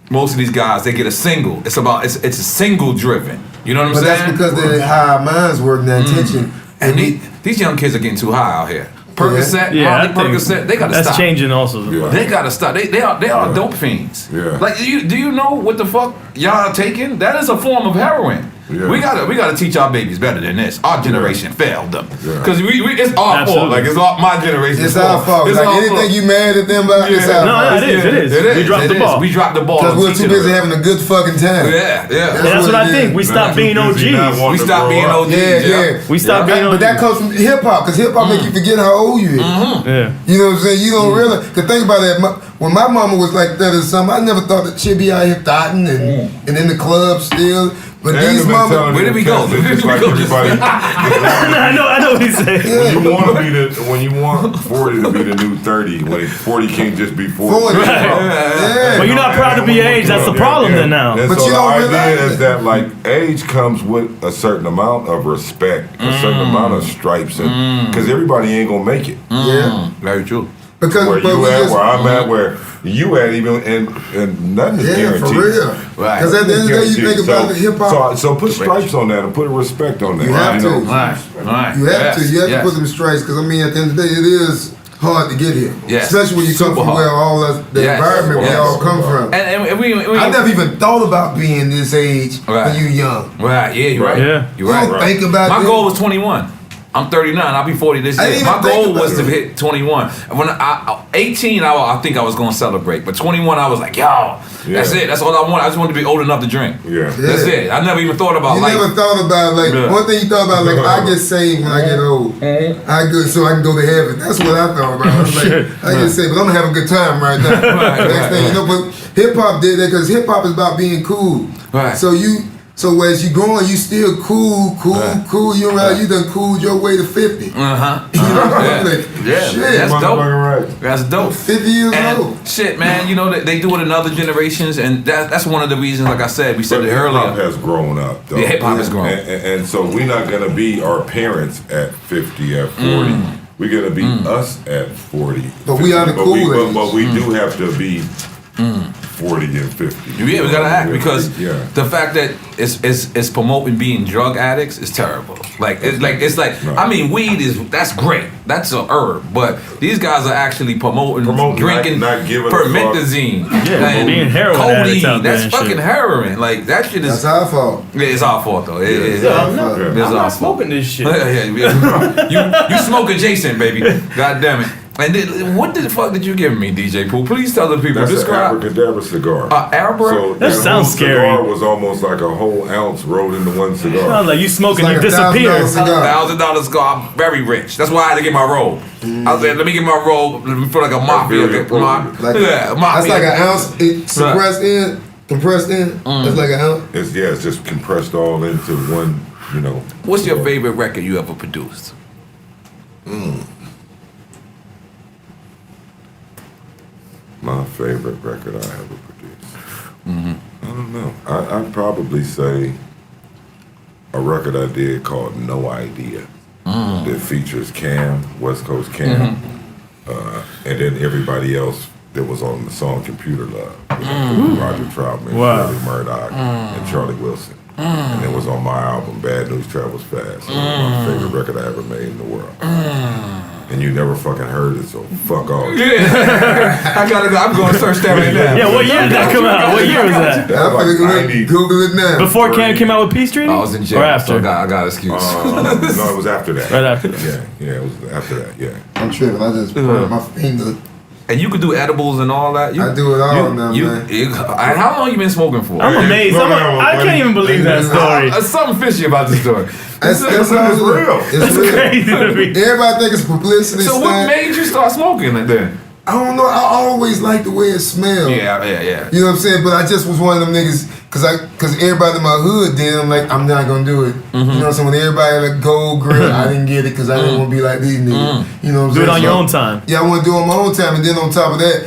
A: most of these guys, they get a single. It's a single driven. You know what I'm saying?
D: But that's because they how our minds work and their attention.
A: And these young kids are getting too high out here. Percocet, Percocet, they gotta stop.
B: That's changing also.
A: They gotta stop. They are dope fiends. Like, do you know what the fuck y'all are taking? That is a form of heroin. We gotta teach our babies better than this. Our generation failed them because it's our fault. Like, it's all my generation.
D: It's our fault. Like, anything you mad at them about, it's our fault.
B: It is. We dropped the ball.
A: We dropped the ball
D: because we're too busy having a good fucking time.
B: That's what I think. We stopped being OGs.
A: We stopped being OGs.
B: We stopped being OGs.
D: But that comes from hip hop because hip hop make you forget how old you is. You know what I'm saying? You don't realize. Cause think about that. When my mama was like that or something, I never thought that she'd be out here thotting and in the club still. But these mamas,
A: where did we go?
C: Like everybody.
B: I know what he's saying.
C: When you want 40 to be the new 30, when 40 can't just be 40.
B: But you're not proud to be your age. That's the problem then now.
C: And so the idea is that, like, age comes with a certain amount of respect, a certain amount of stripes, because everybody ain't gonna make it.
A: Very true.
D: Because
C: where you at, where I'm at, where you at, even and nothing is guaranteed.
D: For real. Because at the end of the day, you think about the hip hop.
C: So put stripes on that and put a respect on that.
D: You have to. You have to put some stripes because I mean, at the end of the day, it is hard to get here. Especially when you come from where all the environment we all come from.
A: And
D: I never even thought about being this age when you young.
A: You're right.
D: You don't think about
A: my goal was 21. I'm 39. I'll be 40 this year. My goal was to hit 21. When 18, I think I was going to celebrate. But 21, I was like, yo, that's it. That's all I want. I just wanted to be old enough to drink. That's it. I never even thought about life.
D: You never thought about, like, one thing you thought about, like, I get saved when I get old. So I can go to heaven. That's what I thought about. I was like, I get saved, but I'm going to have a good time right now. Next thing you know, but hip-hop did that because hip-hop is about being cool. So as you growing, you still cool. You realize you done cooled your way to 50. You know what I'm like, shit.
A: That's dope. That's dope.
D: 50 years old.
A: Shit, man. You know that they do it in other generations, and that's one of the reasons. Like I said, we said it earlier.
C: Hip hop has grown up, though.
A: Hip hop has grown,
C: and so we're not gonna be our parents at 50, at 40. We're gonna be us at 40.
D: But we are the cool age.
C: But we do have to be 40 and 50.
A: Yeah, we gotta act because the fact that it's promoting being drug addicts is terrible. I mean, weed that's great. That's a herb, but these guys are actually promoting drinking
C: not giving
A: promethazine,
B: being heroin addicts out
A: codeine.
B: there
A: That's
B: and
A: fucking
B: shit.
A: heroin. Like that shit is.
D: That's our fault.
A: Yeah, it's our fault though.
B: I'm not smoking this shit.
A: You smoke adjacent, baby. God damn it. And then, what the fuck did you give me, DJ Pooh? Please tell the people.
C: That's
A: Describe.
C: an abracadabra cigar.
A: So
B: that sounds scary.
C: Cigar was almost like a whole ounce rolled into one cigar.
B: Sounds like you smoking,
D: It's like
B: you disappear.
A: $1,000 cigar. I'm very rich. That's why I had to get my robe. I was like, let me get my robe. Let me feel like a mafia. Mafia.
D: That's like an ounce compressed in. That's like an ounce.
C: It's just compressed all into one.
A: What's your favorite record you ever produced?
C: My favorite record I ever produced. I don't know. I'd probably say a record I did called No Idea that features Cam, West Coast Cam, and then everybody else that was on the song Computer Love. Roger Troutman, Shirley Murdoch, and Charlie Wilson. And it was on my album, Bad News Travels Fast. It was my favorite record I ever made in the world. And you never fucking heard it, so fuck off.
A: Yeah. I gotta go. I'm going to search that right now.
B: Yeah, what year did that come out? What year was that?
C: That was like 90.
D: Google it now.
B: Before Cam came out with Peace Treaty?
A: I was in jail.
B: Or after?
A: So I got an excuse.
C: No, it was after that.
B: Right after that.
C: Yeah, it was after that, yeah.
D: I'm tripping. I just put my finger.
A: And you could do edibles and all that.
D: I do it all now, man.
A: How long you been smoking for?
B: I'm amazed. I can't even believe that story.
A: There's something fishy about this story.
D: That's real. It's real.
B: Crazy to me.
D: Everybody think it's publicity.
A: So what made you start smoking it then?
D: I don't know. I always liked the way it smelled.
A: Yeah.
D: You know what I'm saying? But I just was one of them niggas, cause everybody in my hood did. I'm like, I'm not gonna do it. You know what I'm saying? When everybody had a gold grill, I didn't get it because I didn't want to be like these niggas. You know what I'm saying?
B: Do it on your own time.
D: Yeah, I want to do it on my own time, and then on top of that,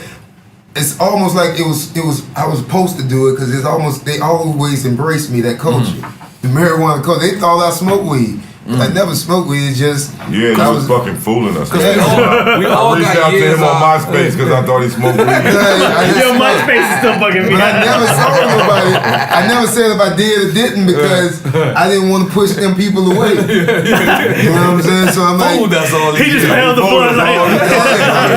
D: it's almost like it was. I was supposed to do it because it's almost they always embraced me, that culture, the marijuana culture. They thought I smoked weed. I never smoked weed. It's just
C: you was fucking fooling us.
A: We all
C: reached out to him on MySpace because I thought he smoked weed.
B: Yo, MySpace is still fucking me.
D: I never told nobody. I never said if I did or didn't because I didn't want to push them people away. You know what I'm saying? So I'm like,
A: that's all
B: He just held the blood like,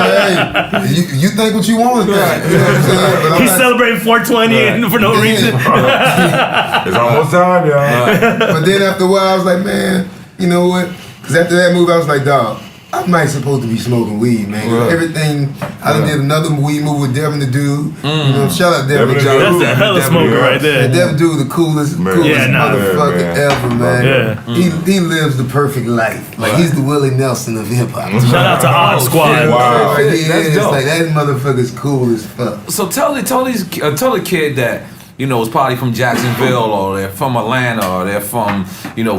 D: hey, you think what you want to think. You know what I'm saying? But
B: he's celebrating 420 and for no reason.
C: It's almost time, y'all.
D: But then after a while, I was like, man, you know what? Because after that movie, I was like, dog, I'm not supposed to be smoking weed, man.
A: Right.
D: Everything, I done did another weed movie with Devin the Dude. You know, shout out Devin the Dude.
B: That's the hella smoker right there.
D: And Devin Dude, the coolest motherfucker ever, man.
B: Yeah.
D: He lives the perfect life. Like, he's the Willie Nelson of hip hop.
B: Shout out to Odd Squad.
C: Wow.
D: Like, he
A: That's
D: is.
A: dope.
D: Like, that motherfucker's cool as fuck.
A: So tell the kid that is probably from Jacksonville or they're from Atlanta or they're from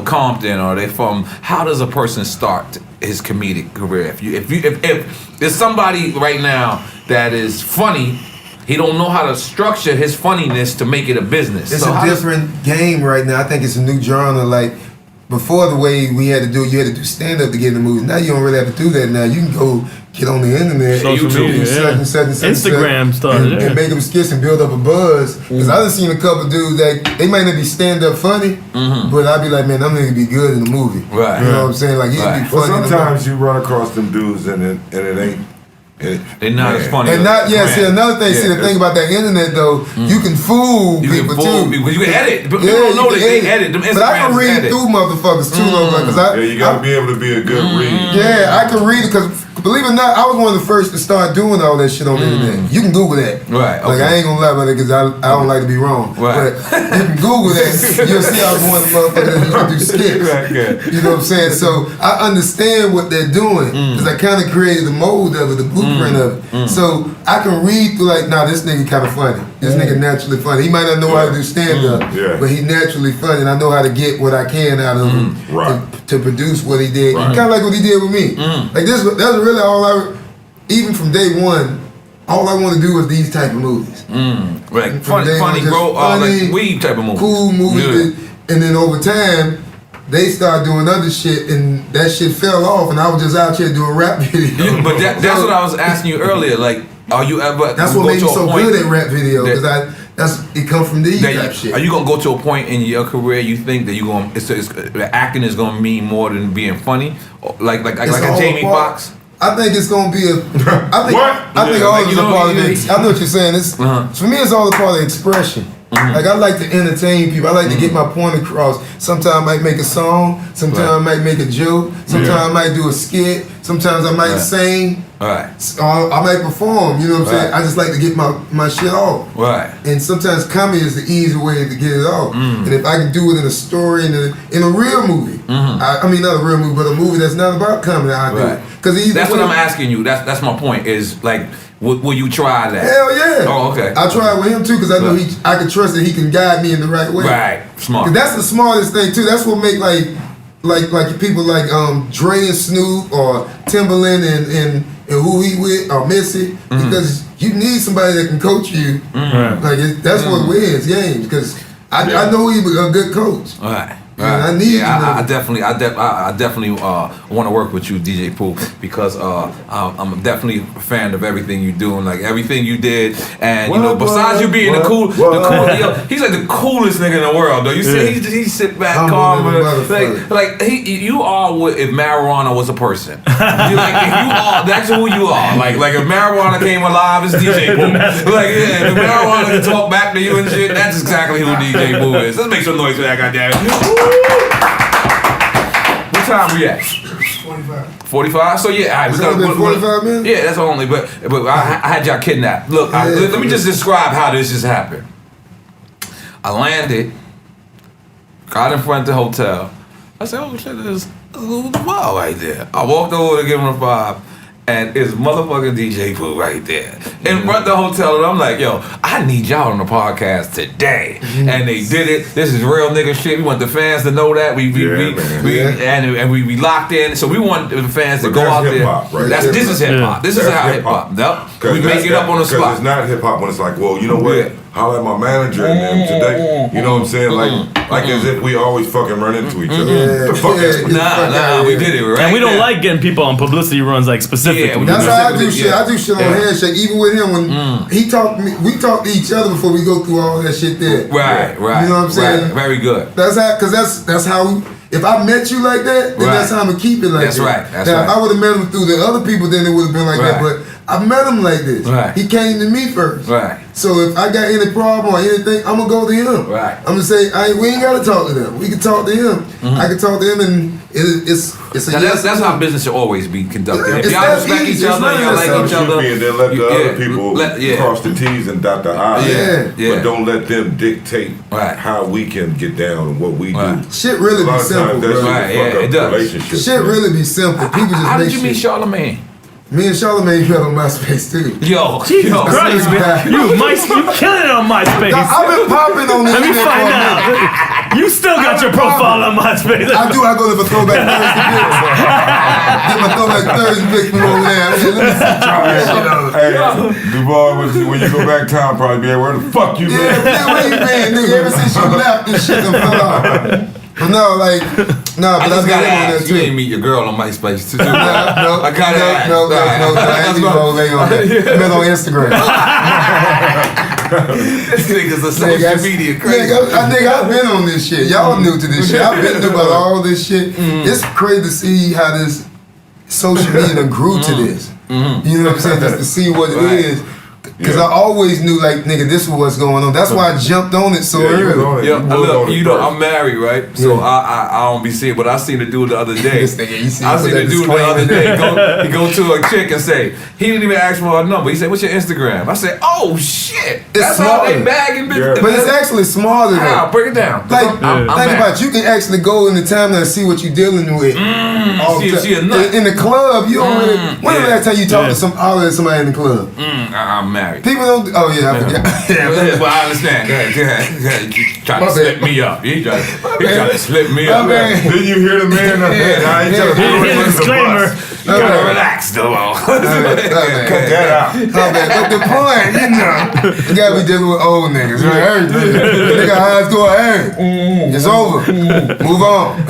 A: Compton or they're from. How does a person start his comedic career? If there's somebody right now that is funny, he don't know how to structure his funniness to make it a business.
D: It's a different game right now. I think it's a new genre. Like before, the way we had to do it, you had to do stand up to get in the movies. Now you don't really have to do that. Now you can go get on the internet,
B: Social media, Instagram started,
D: and make them skits and build up a buzz. Because I done seen a couple dudes that they might not be stand up funny, but I'd be like, man, I'm gonna be good in the movie.
A: Right.
D: You know what I'm saying? Like he'd be funny.
C: Well, sometimes you run across them dudes and it ain't.
A: They're not as funny.
D: And not see another thing. See the thing about that internet though, you can fool people too.
A: Because you can edit. People don't know that they edit them.
D: But I can read through motherfuckers too, though. Because
C: you gotta be able to be a good read.
D: Yeah, I can read it because believe it or not, I was one of the first to start doing all that shit on the internet. You can Google that.
A: Right.
D: Like I ain't gonna lie about it because I don't like to be wrong.
A: Right.
D: But you can Google that. You'll see I was one of the motherfuckers that used to do skits.
A: Right, yeah.
D: You know what I'm saying? So I understand what they're doing because I kind of created the mold of it, the blueprint of it. So I can read through like, nah, this nigga kind of funny. This nigga naturally funny. He might not know how to do stand up, but he naturally funny, and I know how to get what I can out of him to produce what he did. Kind of like what he did with me. Like that's really all even from day one. All I want to do is these type of movies.
A: Like funny, bro, like weed type of movies.
D: Cool movies, and then over time. They started doing other shit, and that shit fell off, and I was just out here doing rap videos.
A: But that's what I was asking you earlier. Like, Are you ever?
D: That's what made me so good at rap video because it come from these type shit.
A: Are you gonna go to a point in your career you think that you gonna acting is gonna mean more than being funny, like a Jamie Foxx?
D: I think it's gonna be a. I think all of it's a part of it. I know what you're saying. It's for me. It's all a part of expression. Like I like to entertain people. I like to get my point across. Sometimes I might make a song. Sometimes I might make a joke. Sometimes I might do a skit. Sometimes I might sing. I might perform. You know what I'm saying? I just like to get my shit off. And sometimes comedy is the easy way to get it off. And if I can do it in a story, in a real movie, I mean not a real movie, but a movie that's not about comedy, I do it. Because
A: that's what I'm asking you. That's my point. Is like. Will you try that?
D: Hell yeah!
A: Oh, okay.
D: I tried with him too because I know I can trust that he can guide me in the right way.
A: Right, smart.
D: That's the smartest thing too. That's what make like people like Dre and Snoop or Timbaland and who he with or Missy because you need somebody that can coach you. Like that's what wins games because I know he's a good coach.
A: All right.
D: I need.
A: I definitely want to work with you, DJ Pooh, because I'm definitely a fan of everything you're doing, like everything you did, and you know, besides you being the cool, he's like the coolest nigga in the world, though. You see, he sit back, calm, like you are what if marijuana was a person. You're like if you are, that's who you are. Like if marijuana came alive, it's DJ Pooh. Like if marijuana can talk back to you and shit, that's exactly who DJ Pooh is. Let's make some noise for that goddamn. What time we at? 45. So yeah, all right, we got
D: 45 minutes.
A: Yeah, that's only. But I had y'all kidnapped. Look, let me just describe how this just happened. I landed, got in front of the hotel. I said, "Oh shit, there's a little Duval right there." I walked over to give him a vibe. And it's motherfucking DJ Pooh right there. In front of the hotel, and I'm like, yo, I need y'all on the podcast today. And they did it. This is real nigga shit. We want the fans to know that. We locked in. So we want the fans to go out there.
C: Right?
A: This is hip hop. This is how hip hop. Yep. We make it up on the spot.
C: It's not hip hop when it's like, well, you know what? Holla at my manager and them today. You know what I'm saying? Like as if we always fucking run into each other.
A: Nah, we did it right.
B: And we don't like getting people on publicity runs like specifically.
D: That's how I do shit. I do shit on handshake. Even with him when he talked to me, we talk to each other before we go through all that shit there.
A: Right.
D: You know what I'm saying?
A: Right. Very good.
D: That's how, because that's how. If I met you like that, then that's how I'm gonna keep it like that.
A: That's right.
D: If I would have met him through the other people, then it would have been like that. But I met him like this. He came to me first. So if I got any problem or anything, I'm gonna go to him. I'm gonna say, we ain't gotta talk to them. We can talk to him. I can talk to him, and it's a
A: that's how business should always be conducted. If y'all respect each other, y'all like each other,
C: and then let the other people cross the T's and dot the I's. But don't let them dictate how we can get down and what we do.
D: Shit really be simple, bro.
A: It does.
D: Shit really be simple. People just
A: how
D: make
A: did you meet Charlamagne?
D: Me and Charlamagne met on MySpace too.
B: Jesus Christ, man. You killing it on MySpace.
D: I've been popping on this.
B: Let me find out. You still got your profile on MySpace.
D: I do. I go to the Throwback Thursday pics. Get my Throwback Thursday pics from over there. Let me see.
C: Hey, Duval, when you go back town, probably be like, where the fuck you been?
D: Yeah, where you been, nigga? Ever since you left, this shit done fell off. But no, but
A: I just gotta ask. You ain't meet your girl on MySpace too.
D: No,
A: I gotta ask.
D: No, I ain't on that. I met on Instagram.
A: This nigga's a social media crazy.
D: Nigga, I've been on this shit. Y'all new to this shit. I've been through about all this shit. It's crazy to see how this social media grew to this. You know what I'm saying? Just to see what it is. Because I always knew, like, nigga, this is what's going on. That's why I jumped on it so early.
A: Look, you know, I'm married, right? So I don't be seeing, but I seen the dude the other day. I seen the dude the other day. He go to a chick and say, he didn't even ask for her number. He said, "What's your Instagram?" I said, "Oh shit, that's how they bagging bitches."
D: But it's actually smarter though.
A: Break it down.
D: Like, think about it. You can actually go in the timeline and see what you're dealing with.
A: See a nut.
D: In the club, you don't really. When the last time you talked to somebody in the club?
A: I'm married.
D: People don't. Oh yeah, I forgot.
A: Well, I understand. Go ahead. You try to slip me up. He try to slip me up.
C: Did you hear the man up there?
B: Disclaimer.
A: You gotta relax, though.
C: Cut that out.
D: But the point, you gotta be dealing with old niggas, right? Nigga, how's going? Hey, it's over. Move on.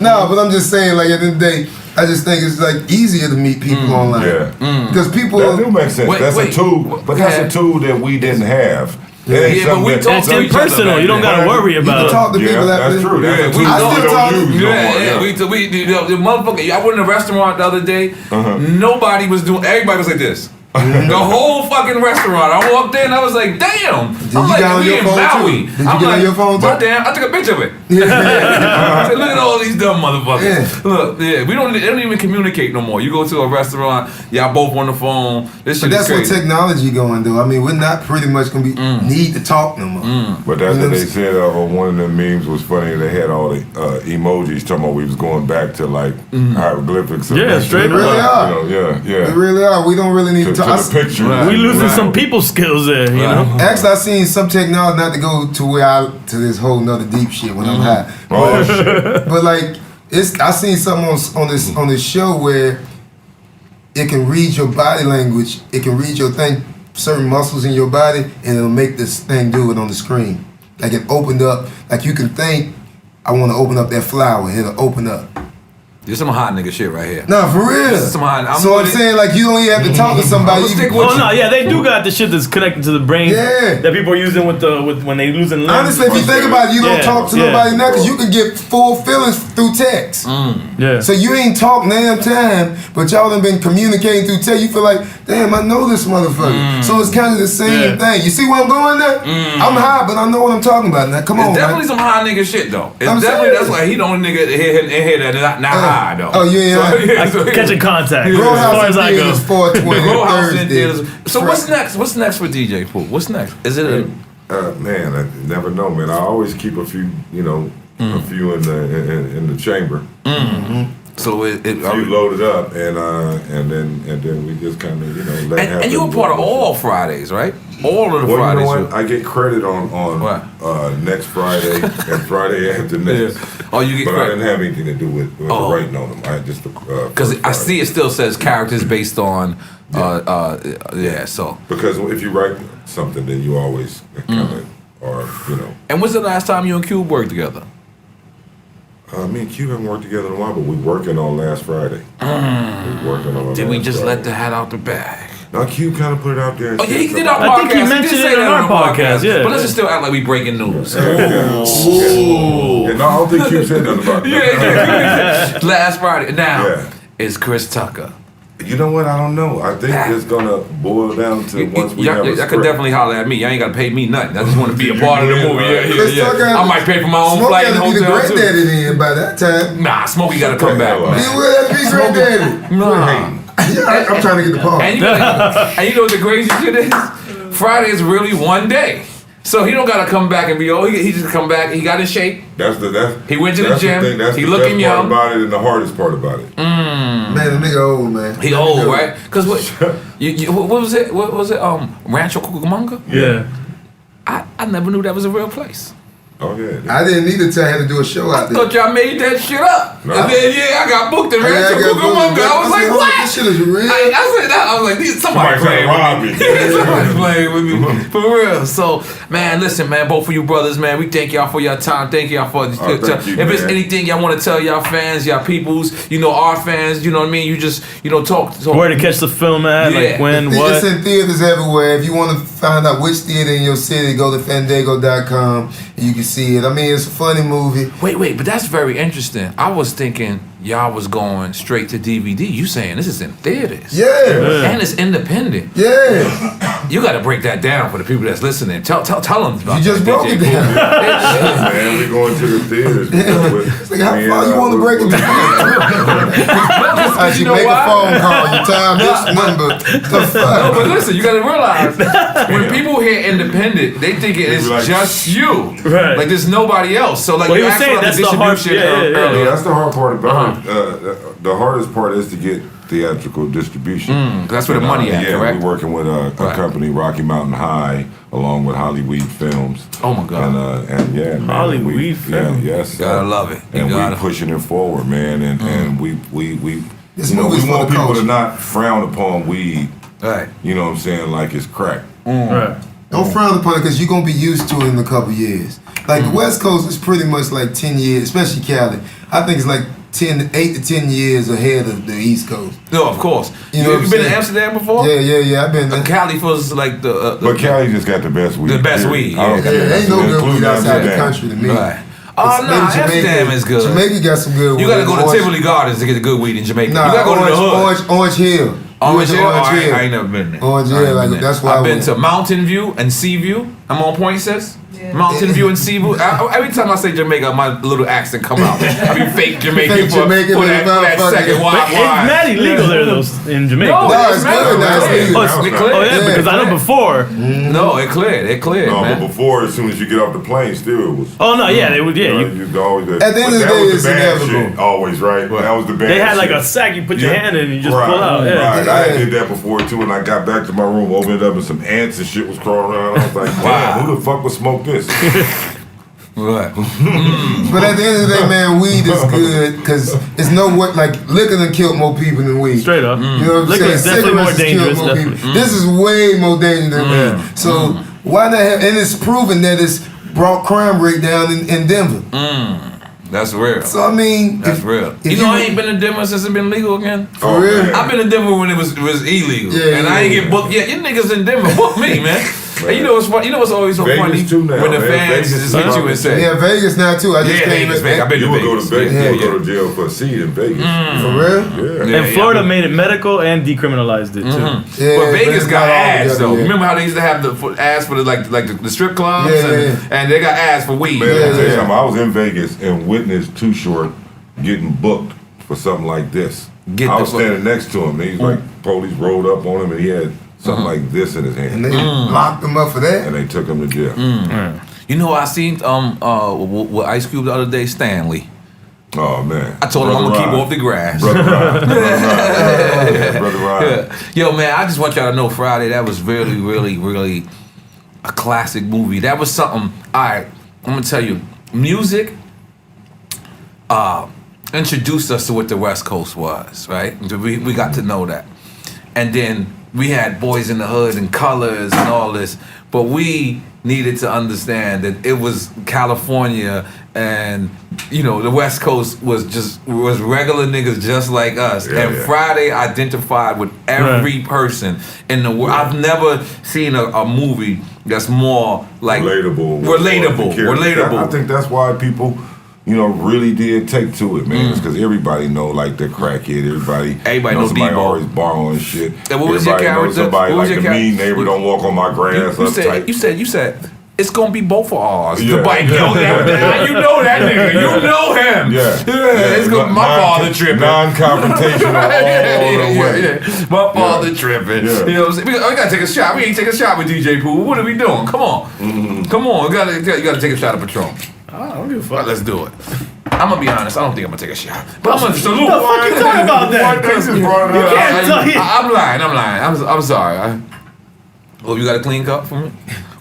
D: No, but I'm just saying, like at the end of the day, I just think it's like easier to meet people online.
C: Yeah.
D: Because people.
C: That do make sense.
A: Wait,
C: That's a tool, but that's a tool that we didn't have.
A: Yeah, but we talk
B: It's
A: to each
B: impersonal.
A: other.
B: You don't gotta worry
D: You
B: about
D: can
B: it.
D: talk to people
C: that's
D: after.
C: true. That's
A: we
C: a tool
D: I
C: we
D: still
C: don't
D: talk-
C: use no more.
A: The motherfucker. I went in a restaurant the other day. Nobody was doing. Everybody was like this. The whole fucking restaurant. I walked in. I was like, damn.
D: Did
A: I'm
D: you
A: like,
D: get on
A: we
D: your
A: in
D: phone
A: Maui.
D: too? Did you
A: I'm
D: get on
A: like,
D: your phone too?
A: "Well, damn, I took a picture of it. I said, look at all these dumb motherfuckers. Look, we they don't even communicate no more. You go to a restaurant, y'all both on the phone. This shit
D: But that's
A: is
D: what
A: crazy.
D: technology going though. I mean, we're not pretty much gonna be need to talk no more.
C: But that's
D: You know
C: what they
D: what
C: said. One of the memes was funny. They had all the emojis talking about we was going back to like hieroglyphics.
B: Yeah, straight
D: We really
B: up.
D: are.
C: Yeah.
D: We really are. We don't really need
C: To
D: to talk.
C: the picture.
A: Right.
B: We losing some people skills there, you know?
D: Actually, I seen some technology, not to go to this whole nother deep shit when I'm high.
C: Oh shit.
D: But like, I seen something on this show where it can read your body language. It can read your certain muscles in your body, and it'll make this thing do it on the screen. Like it opened up. Like you can think, I want to open up that flower. It'll open up.
A: This some hot nigga shit right here.
D: No, for real.
A: This is some hot.
D: So I'm saying, like, you don't even have to talk to somebody.
A: I'ma stick
D: You-
A: with
B: Oh no, yeah, they do got the shit that's connected to the brain
D: Yeah.
B: that people are using with when they losing limbs.
D: Honestly, if you think about it, you don't
B: Yeah,
D: talk to
B: yeah.
D: nobody now because you can get full feelings through text.
B: Yeah.
D: So you ain't talked damn time, but y'all done been communicating through text. You feel like, damn, I know this motherfucker. So it's kind of the same thing. You see where I'm going there? I'm high, but I know what I'm talking about now. Come on,
A: It's definitely
D: man.
A: some high nigga shit though. It's
D: I'm
A: definitely
D: saying.
A: that's why he the only nigga here that not high though.
D: Oh, you ain't high.
B: Catching contact.
A: Yeah.
B: As far
D: Roadhouse
B: as I
D: in
B: go.
D: theaters 420
A: Row House in
D: Thursday.
A: theaters. So what's
D: Friday.
A: next? What's next for DJ Pooh? What's next? Is it a
C: Man, I never know, man. I always keep a few, a few in the chamber.
A: so
C: A few loaded up, and then we just kind of let it happen.
A: and you were part of all Fridays, right? All of the
C: Well,
A: Fridays.
C: you know what? I get credit on
A: What?
C: Next Friday and Friday after next.
A: Oh, you get
C: But I
A: credit.
C: didn't have anything to do with
A: Oh.
C: writing on them. I just
A: Because I see it still says characters based on, so.
C: because if you write something, then you always kind of are,
A: And when's the last time you and Cube worked together?
C: Me and Q haven't worked together in a while, but we working on last Friday. We working on.
A: Did we
C: last
A: just
C: Friday.
A: let the hat out the bag?
C: Now Q kind of put it out there. And
A: Oh, yeah, he
C: shit,
A: did
C: so-
A: our podcast.
B: I think he mentioned
A: did
B: it
A: say
B: on
A: that
B: our podcast, yeah.
A: But let's just still act like we breaking news.
C: Yeah, no, I don't think Q said nothing about that.
A: Yeah. Last Friday. Now,
C: Yeah.
A: is Chris Tucker.
C: You know what? I don't know. I think it's gonna boil down to once we have a
A: Y'all
C: script.
A: could definitely holler at me. Y'all ain't got to pay me nothing. I just want to be a part of the movie.
D: Chris Tucker,
A: I might pay for my own
D: Smoke
A: flight and
D: gotta be the
A: hotel too.
D: granddaddy then by that time.
A: Nah, Smokey got to come back,
C: He
A: man.
D: He will have to be granddaddy.
A: Nah.
D: I'm trying to get the part.
A: And you know what the crazy shit is? Friday is really one day. So he don't gotta come back and be he just come back. He got in shape.
C: He
A: went to the
C: that's
A: gym.
C: thing, that's
A: He
C: the
A: looking
C: best
A: young.
C: part about it and the hardest part about it.
D: Man, the nigga old, man.
A: He old, right? Cause what was it? What was it? Rancho Cucamonga?
B: Yeah.
A: I never knew that was a real place.
C: Oh yeah.
D: I didn't need to tell him to do a show out
A: I
D: there.
A: thought y'all made that shit up.
C: No.
A: And then I got booked in Rancho Cucamonga. I was like, what?
D: This shit is real.
A: I said that. I was like, somebody playing with me. Somebody's playing with me. For real. So, man, listen, man, both of you brothers, man, we thank y'all for your time. Thank y'all for
C: thank you,
A: if it's
C: man.
A: anything y'all want to tell y'all fans, y'all peoples, our fans, you know what I mean? You just, talk.
B: Where to catch the film at?
A: Yeah.
B: Like when,
D: It's
B: what?
D: in theaters everywhere. If you want to find out which theater in your city, go to fandango.com and you can see it. I mean, it's a funny movie.
A: Wait, but that's very interesting. I was thinking y'all was going straight to DVD. You saying this is in theaters.
D: Yeah.
A: And it's independent.
D: Yeah.
A: You got to break that down for the people that's listening. Tell them about
D: You just
A: that,
D: broke
A: DJ
D: it
A: Pooh.
D: down.
C: Man, we going to the theaters.
D: It's like, how far you want to break it down? As you
A: know
D: make
A: why?
D: a phone call, you tell this number. The
A: No,
D: fuck?
A: but listen, you gotta realize when people hear independent, they think it is
C: Like-
A: just you.
B: Right.
A: Like there's nobody else. So like
B: Well,
A: you
B: he was
A: asked
B: saying
A: about the
B: that's the hard-
A: distribution
B: yeah.
C: Yeah,
A: earlier.
C: that's the hard part about it. The hardest part is to get theatrical distribution.
A: That's where the money at,
C: Yeah,
A: correct?
C: we're working with a
A: Right.
C: company, Rocky Mountain High, along with Hollyweed Films.
A: Oh my God.
C: And yeah, man,
B: Hollyweed Films.
C: yes,
A: Gotta love it. You
C: And
A: gotta-
C: we pushing it forward, man. And we
D: This
C: we
D: movie's for
C: want
D: the
C: people to
D: culture.
C: not frown upon weed.
A: Right.
C: You know what I'm saying? Like it's crack.
B: Right.
D: Don't frown upon it because you're going to be used to it in a couple years. Like the West Coast is pretty much like 10 years, especially Cali. I think it's like 8 to 10 years ahead of the East Coast.
A: No, of course.
D: You know
A: You been to Amsterdam before?
D: Yeah. I've been there.
A: Cali was like
C: But Cali just got the best weed.
A: The best weed,
C: I don't
A: yeah.
C: think
D: Yeah,
C: that's
D: ain't no
C: good.
D: good weed outside the
C: Amsterdam.
D: country to me.
A: Right. Oh, no,
D: Maybe
A: Amsterdam is good.
D: Jamaica got some good weed.
A: You gotta go to Tivoli Gardens to get the good weed in Jamaica.
D: Nah,
A: you gotta go to the hood.
D: Orange Hill.
A: Orange Hill?
D: Orange Hill.
A: I ain't never been there.
D: Orange
A: I ain't
D: Hill, like,
A: been there.
D: that's why
A: I've
D: I
A: been
D: went.
A: to Mountain View and Seaview. I'm on point, sis. Mountain View and Seaview. Every time I say Jamaica, my little accent come out. I be fake Jamaican
D: Fake
A: for
D: Jamaican
A: that second. Why?
B: It's not illegal there though in Jamaica.
A: No,
D: No,
A: it's
D: it's
A: good.
D: good. That's legal.
A: It cleared.
B: Oh yeah, because I know before.
A: No, it cleared. It cleared,
C: No,
A: man.
C: but before, as soon as you get off the plane, still it was.
B: Oh no, yeah, they would. Yeah,
C: You always,
D: At the end of the
C: that
D: day,
C: was
D: it's
C: the bad
D: inevitable.
C: shit, always, right? That was the bad
B: they had like
C: shit.
B: a sack you put your
C: Yeah.
B: hand in and you just
C: right,
B: pull out. Yeah.
C: Right. I
D: Yeah.
C: did that before too, and I got back to my room, opened it up, and some ants and shit was crawling around. I was like, wow, who the fuck would smoke this?
A: Right.
D: But at the end of the day, man, weed is good because it's no what like liquor done killed more people than weed.
B: Straight up.
D: You know what I'm
B: Liquor
D: saying?
B: is definitely more
D: Cigarettes has killed
B: dangerous.
D: more
B: Definitely.
D: people. This is way more dangerous than weed. So why not have? And it's proven that it's brought crime rate down in Denver.
A: That's real.
D: So I mean,
A: That's real. You know, I ain't been to Denver since it's been legal again.
D: For real?
C: man.
A: I've been to Denver when it was illegal,
D: Yeah,
A: and I ain't get booked yet. You niggas in Denver book me, man. And you know what's funny? You know what's always so
C: Vegas
A: funny
C: too now,
A: when the
C: man.
A: fans
C: Vegas
A: just hit you and say,
D: yeah, Vegas now too. I just
A: Yeah,
D: came
A: Vegas,
D: back.
A: Vegas. I've been
C: You
A: to
C: would go
A: Vegas.
C: to Vegas,
A: Yeah,
C: you would
A: yeah.
C: go to jail for a seed in Vegas.
D: For real?
C: Yeah.
B: And
A: Yeah,
B: Florida
A: yeah.
B: made it medical and decriminalized it too.
D: Yeah,
A: but Vegas
D: it's
A: got
D: not all
A: ads
D: together
A: though.
D: yet.
A: Remember how they used to have the ads for the strip clubs,
D: Yeah,
A: and they got ads for weed.
C: Man,
D: Yeah,
C: let me tell you
D: yeah.
C: something. I was in Vegas and witnessed Too Short getting booked for something like this.
A: Get
C: I
A: the
C: was
A: fuck-
C: standing next to him. And he's like, police rolled up on him and he had something like this in his hand.
D: And they locked them up for that.
C: And they took him to jail.
A: You know, I seen with Ice Cube the other day, Stanley.
C: Oh, man.
A: I told him I'm gonna keep off the grass.
C: Brother Ryan. Brother Ryan.
A: Yo, man, I just want y'all to know Friday, that was really, really, really a classic movie. That was something, all right, I'm gonna tell you, music introduced us to what the West Coast was, right? We got to know that. And then we had Boys in the Hood and Colors and all this, but we needed to understand that it was California and, you know, the West Coast was regular niggas just like us.
C: Yeah,
A: and
C: yeah.
A: Friday identified with every person in the world. I've never seen a movie that's more like
C: Relatable.
A: Relatable.
C: I think that's why people, you know, really did take to it, man. It's because everybody know, like, the crackhead. Everybody
A: know
C: somebody
A: Debo.
C: always borrowing shit.
A: And what was your
C: Everybody knows
A: character?
C: somebody
A: What was
C: like
A: your
C: the mean
A: character?
C: neighbor don't walk on my grass uptight.
A: You said it's gonna be both of ours.
C: Yeah.
A: The bike, you know that nigga. You know him.
C: Yeah.
A: It's gonna, my father tripping.
C: Non-confrontational all the way.
A: My father tripping.
C: Yeah.
A: You know what I'm saying? We gotta take a shot. We ain't take a shot with DJ Pooh. What are we doing? Come on. Come on. You gotta take a shot of Patron.
B: I don't give a fuck.
A: Let's do it. I'm gonna be honest. I don't think I'm gonna take a shot, but I'm gonna salute.
B: What the fuck you talking about that?
C: They just brought it up.
B: can't tell you.
A: I'm lying. I'm sorry. Oh, you got a clean cup for me?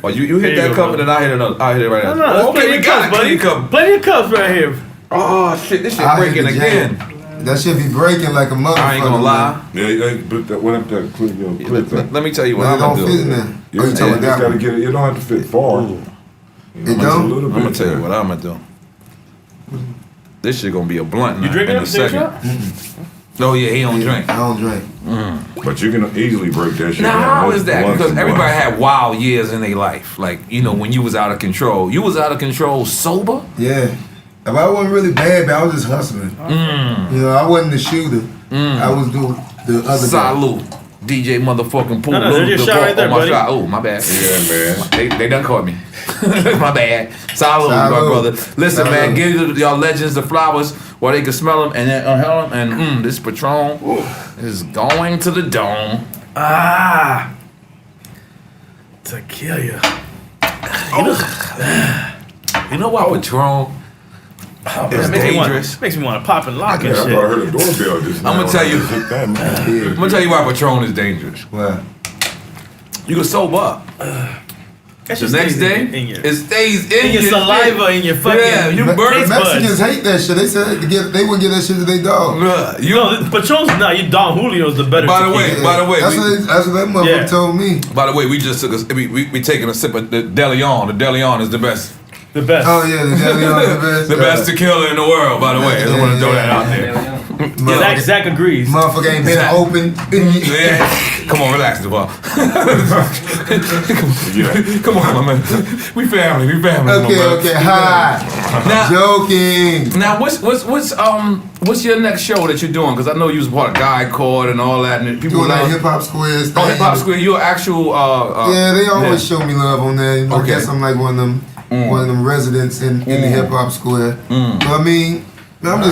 A: Oh, you hit
B: Here you
A: that
B: go,
A: cup
B: brother.
A: and then I hit another. I hit it right now.
B: No,
A: Okay, we got a clean cup.
B: Plenty of cups right here.
A: Oh shit, this shit
D: I hit
A: breaking
D: the
A: again.
D: jam. That shit be breaking like a motherfucker.
A: I ain't gonna lie.
C: Yeah, but that went up there, clip that.
A: Let me tell you what
D: But it
A: I'm
D: don't
A: gonna
D: fit in
A: do.
D: there.
C: Yeah,
D: Oh, you
C: you
D: talking
C: just
D: about that
C: gotta
D: one?
C: get it. It don't have to fit far.
D: It
C: Just a
D: don't?
C: little
A: I'm
C: bit.
A: gonna tell you what I'm gonna do. This shit gonna be a blunt.
B: You drinking
A: in a
B: up there,
A: second. Oh yeah, he don't drink.
D: I don't drink.
C: But you can easily break that shit
A: Now
C: down.
A: how
C: Most
A: is that?
C: blunts
A: Because
C: and
A: everybody
C: blunts.
A: had wild years in their life. Like, you know, when you was out of control. You was out of control sober?
D: Yeah. If I wasn't really bad, but I was just hustling. You know, I wasn't the shooter. I was the other guy.
A: Salute. DJ motherfucking Pooh.
B: No, there's your shot right there,
A: my
B: buddy.
A: shot. Oh, my bad.
C: Yeah, man.
A: They done caught me. My bad. Salute, my
D: Salute.
A: brother. Listen,
D: Salute.
A: man, give y'all legends the flowers while they can smell them and then inhale them. And this Patron is going to the dome.
B: Ah. To kill you.
A: You know why Patron is dangerous?
B: Makes me want to pop and lock
C: Yeah,
B: and
C: I
B: shit.
C: thought I heard a doorbell just now.
A: I'ma tell you.
C: Hit that, man.
A: I'm gonna tell you why Patron is dangerous.
D: Well,
A: You can sober up.
B: That
A: The
B: shit
A: next
B: stays
A: day,
B: in your,
A: it stays in
B: in your saliva, in your fucking.
A: Yeah, you burn.
B: taste buds.
D: Mexicans hate that shit. They said they wouldn't get that shit to their dog.
A: Bruh, you
B: No, Patron's not. You Don Julio's the better.
A: By the way,
B: tequila.
A: by the way,
D: that's what that motherfucker
B: Yeah.
D: told me.
A: by the way, we just took we taking a sip of the De Leon. The De Leon is the best
B: The best.
D: Oh yeah, the best.
A: The best tequila in the world, by the way. I just want to throw that out there.
B: Zach agrees.
D: Motherfucker ain't been open.
A: Yeah. Come on, relax, Duval. Come on, my man. We family.
D: Okay. Hi.
A: Now,
D: joking.
A: Now, what's your next show that you're doing? Because I know you was part of Guy Chord and all that, and people
D: doing like Hip Hop Squares.
A: Oh, Hip Hop Square. You're actual.
D: Yeah, they always show me love on there. You know,
A: Okay.
D: I guess I'm like one of them residents in the Hip Hop Square. But I mean, man,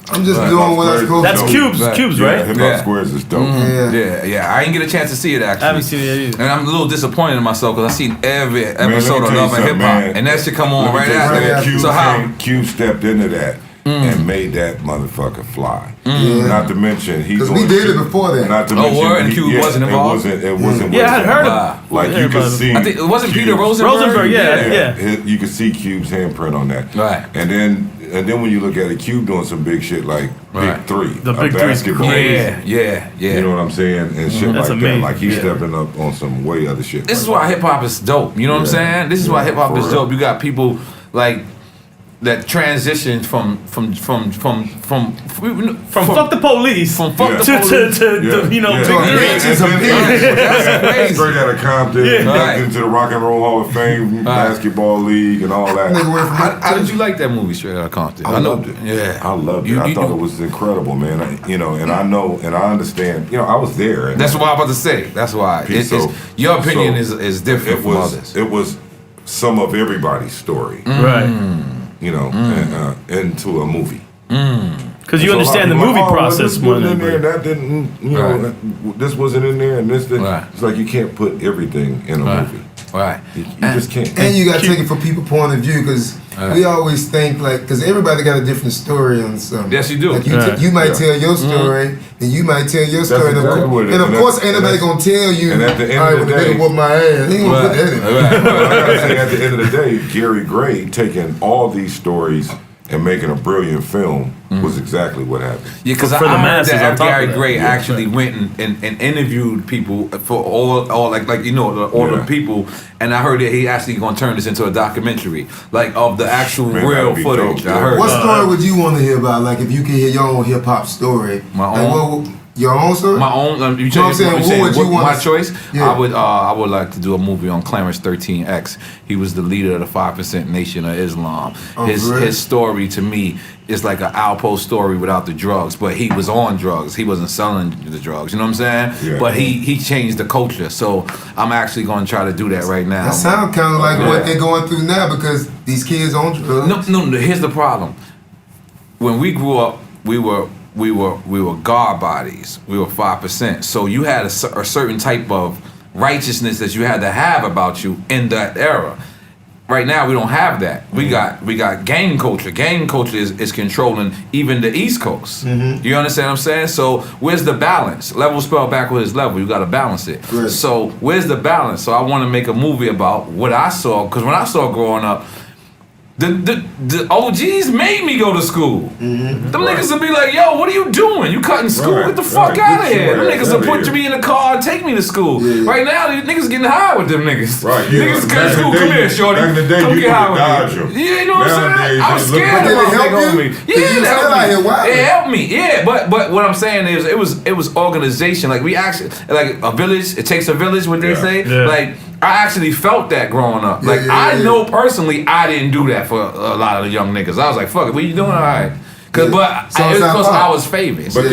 D: I'm just doing what I'm supposed to.
B: That's Cubes, right?
C: Yeah, Hip Hop Squares is dope.
A: Yeah. I didn't get a chance to see it actually.
B: I haven't seen it yet either.
A: And I'm a little disappointed in myself because I seen every episode of Love and Hip Hop, and that should come on right after. So how
C: Cube stepped into that and made that motherfucker fly. Not to mention
D: because we did it before that.
C: Not to mention
A: and Cube wasn't involved.
C: It wasn't.
B: Yeah, I heard of.
C: Like you could see.
A: I think it wasn't Peter Rosenberg.
B: Yeah.
C: You could see Cube's handprint on that.
A: Right.
C: And then when you look at it, Cube doing some big shit like Big Three.
B: The Big Three's crazy.
A: Yeah.
C: You know what I'm saying? And shit
B: That's
C: like
B: amazing.
C: that. Like he's stepping up on some way other shit.
A: This is why hip hop is dope. You know what I'm saying? This is why hip hop is dope. You got people like that transition from fuck
B: the police
A: from fuck the
B: to
A: police
C: Big straight out of Compton, back into the Rock and Roll Hall of Fame, basketball league, and all that.
A: How did you like that movie, Straight Outta Compton?
C: I loved it.
A: Yeah,
C: I loved it. I thought it was incredible, man. And I know and I understand. I was there. And
A: that's what I'm about to say. That's why your opinion is different from others.
C: It was some of everybody's story,
B: right?
C: Into a movie.
B: Because you understand the movie process more than
C: anybody. That didn't, this wasn't in there, and this didn't.
A: Right.
C: It's like you can't put everything in a movie.
A: Right.
C: You just can't.
D: And you got to take it from people's point of view because we always think because everybody got a different story on something.
A: Yes, you do.
D: Like you might tell your story, and you might tell your story. And of course, ain't nobody gonna tell you.
C: And at the end of the day,
D: whoop my ass. He ain't gonna put that in.
C: I gotta say, at the end of the day, Gary Gray taking all these stories and making a brilliant film was exactly what happened.
A: Yeah, because I heard that Gary Gray actually went and interviewed people for all the people, and I heard that he actually gonna turn this into a documentary, like of the actual real footage.
C: Dope,
A: I heard.
D: What story would you want to hear about? Like if you could hear your own hip hop story,
A: my own.
D: Your own story?
A: My own.
D: You know what I'm saying? What would you want?
A: My choice?
D: Yeah.
A: I would like to do a movie on Clarence 13X. He was the leader of the 5% Nation of Islam. His story to me is like an Alpo story without the drugs, but he was on drugs. He wasn't selling the drugs. You know what I'm saying?
C: Yeah.
A: But he changed the culture. So I'm actually going to try to do that right now.
D: That sounds kind of like what they're going through now because these kids on drugs.
A: No. Here's the problem. When we grew up, we were guard bodies. We were 5%. So you had a certain type of righteousness that you had to have about you in that era. Right now we don't have that. We got gang culture. Gang culture is controlling even the East Coast. You understand what I'm saying? So where's the balance? Level spelled backwards is level. You got to balance it.
D: Right.
A: So where's the balance? So I want to make a movie about what I saw because when I saw growing up. The OGs made me go to school. Them niggas would be like, yo, what are you doing? You cutting school? Get the fuck out of here. Them niggas would put me in the car and take me to school.
D: Yeah.
A: Right now, these niggas getting high with them niggas.
C: Right, yeah.
A: Niggas cut school, come here, shorty.
C: Back in the day,
A: come
C: you
A: get high
C: could
A: with
C: dodge
A: me. Yeah, you know what I'm saying? I was
C: Nowadays,
A: scared of
D: Did it help
A: my
D: you?
A: me.
D: Did you still out here wilding?
A: It helped me, yeah. But what I'm saying is it was organization. Like we actually, like a village, it takes a village, what they say.
B: Yeah.
A: Like I actually felt that growing up. Like I know personally I didn't do that for a lot of the young niggas. I was like, fuck it, what you doing? All right. But it's because I was famous. But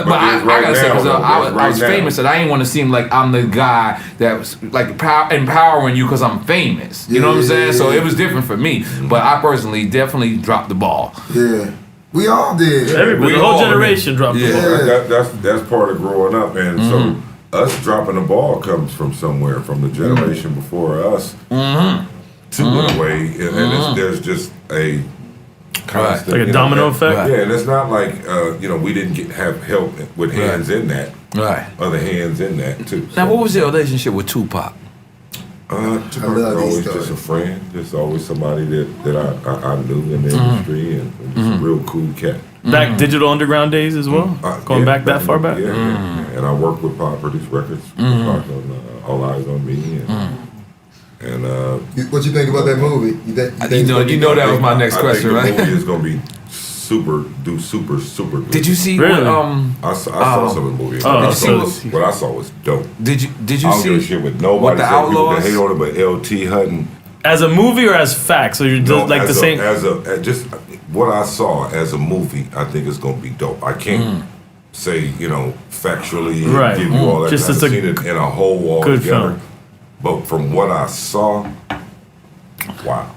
A: I gotta say, because I was famous, that I didn't want to seem like I'm the guy that was like empowering you because I'm famous. You know what I'm saying? So it was different for me. But I personally definitely dropped the ball.
D: Yeah. We all did.
B: Everybody, the whole generation dropped the ball.
C: That's part of growing up, and so us dropping the ball comes from somewhere, from the generation before us to a way, and there's just a constant,
B: like a domino effect.
C: Yeah, and it's not like we didn't have help with hands in that, other hands in that too.
A: Now, what was your relationship with Tupac?
C: Tupac was always just a friend, just always somebody that I knew in the industry, and just a real cool cat.
B: Back Digital Underground days as well? Going back that far back?
C: Yeah. And I worked with Pop, produced records with Pop on All Eyes on Me. And
D: what you think about that movie? You
A: know that was my next question,
C: I
A: right?
C: think the movie is gonna be super good.
A: Did you see
B: really?
C: I saw some of the movie. What I saw was dope.
A: Did you
C: I don't give a
A: see
C: shit with nobody.
A: what the
C: People
A: Outlaws?
C: that hate on it, but LT Hutton.
B: As a movie or as facts? So you're just like the same.
C: As just what I saw as a movie, I think it's gonna be dope. I can't say factually give you all that.
B: Just
C: I've seen it in a whole wall
B: good
C: together.
B: film.
C: But from what I saw, wow,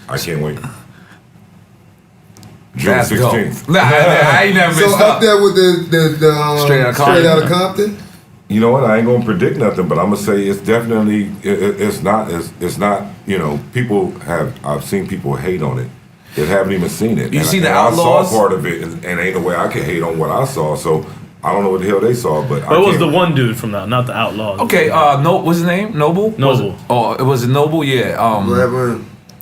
C: I can't wait. June 16th.
A: Nah, I ain't never been
D: So up there with the
A: Straight Outta
D: Compton.
C: You know what? I ain't gonna predict nothing, but I'm gonna say it's definitely it's not. I've seen people hate on it that haven't even seen it.
A: You see the
C: I
A: Outlaws?
C: saw part of it, and ain't no way I can hate on what I saw. So I don't know what the hell they saw, but
B: But it was the one dude from that, not the Outlaws.
A: Okay, what's his name? Noble?
B: Noble.
A: It was Noble, yeah.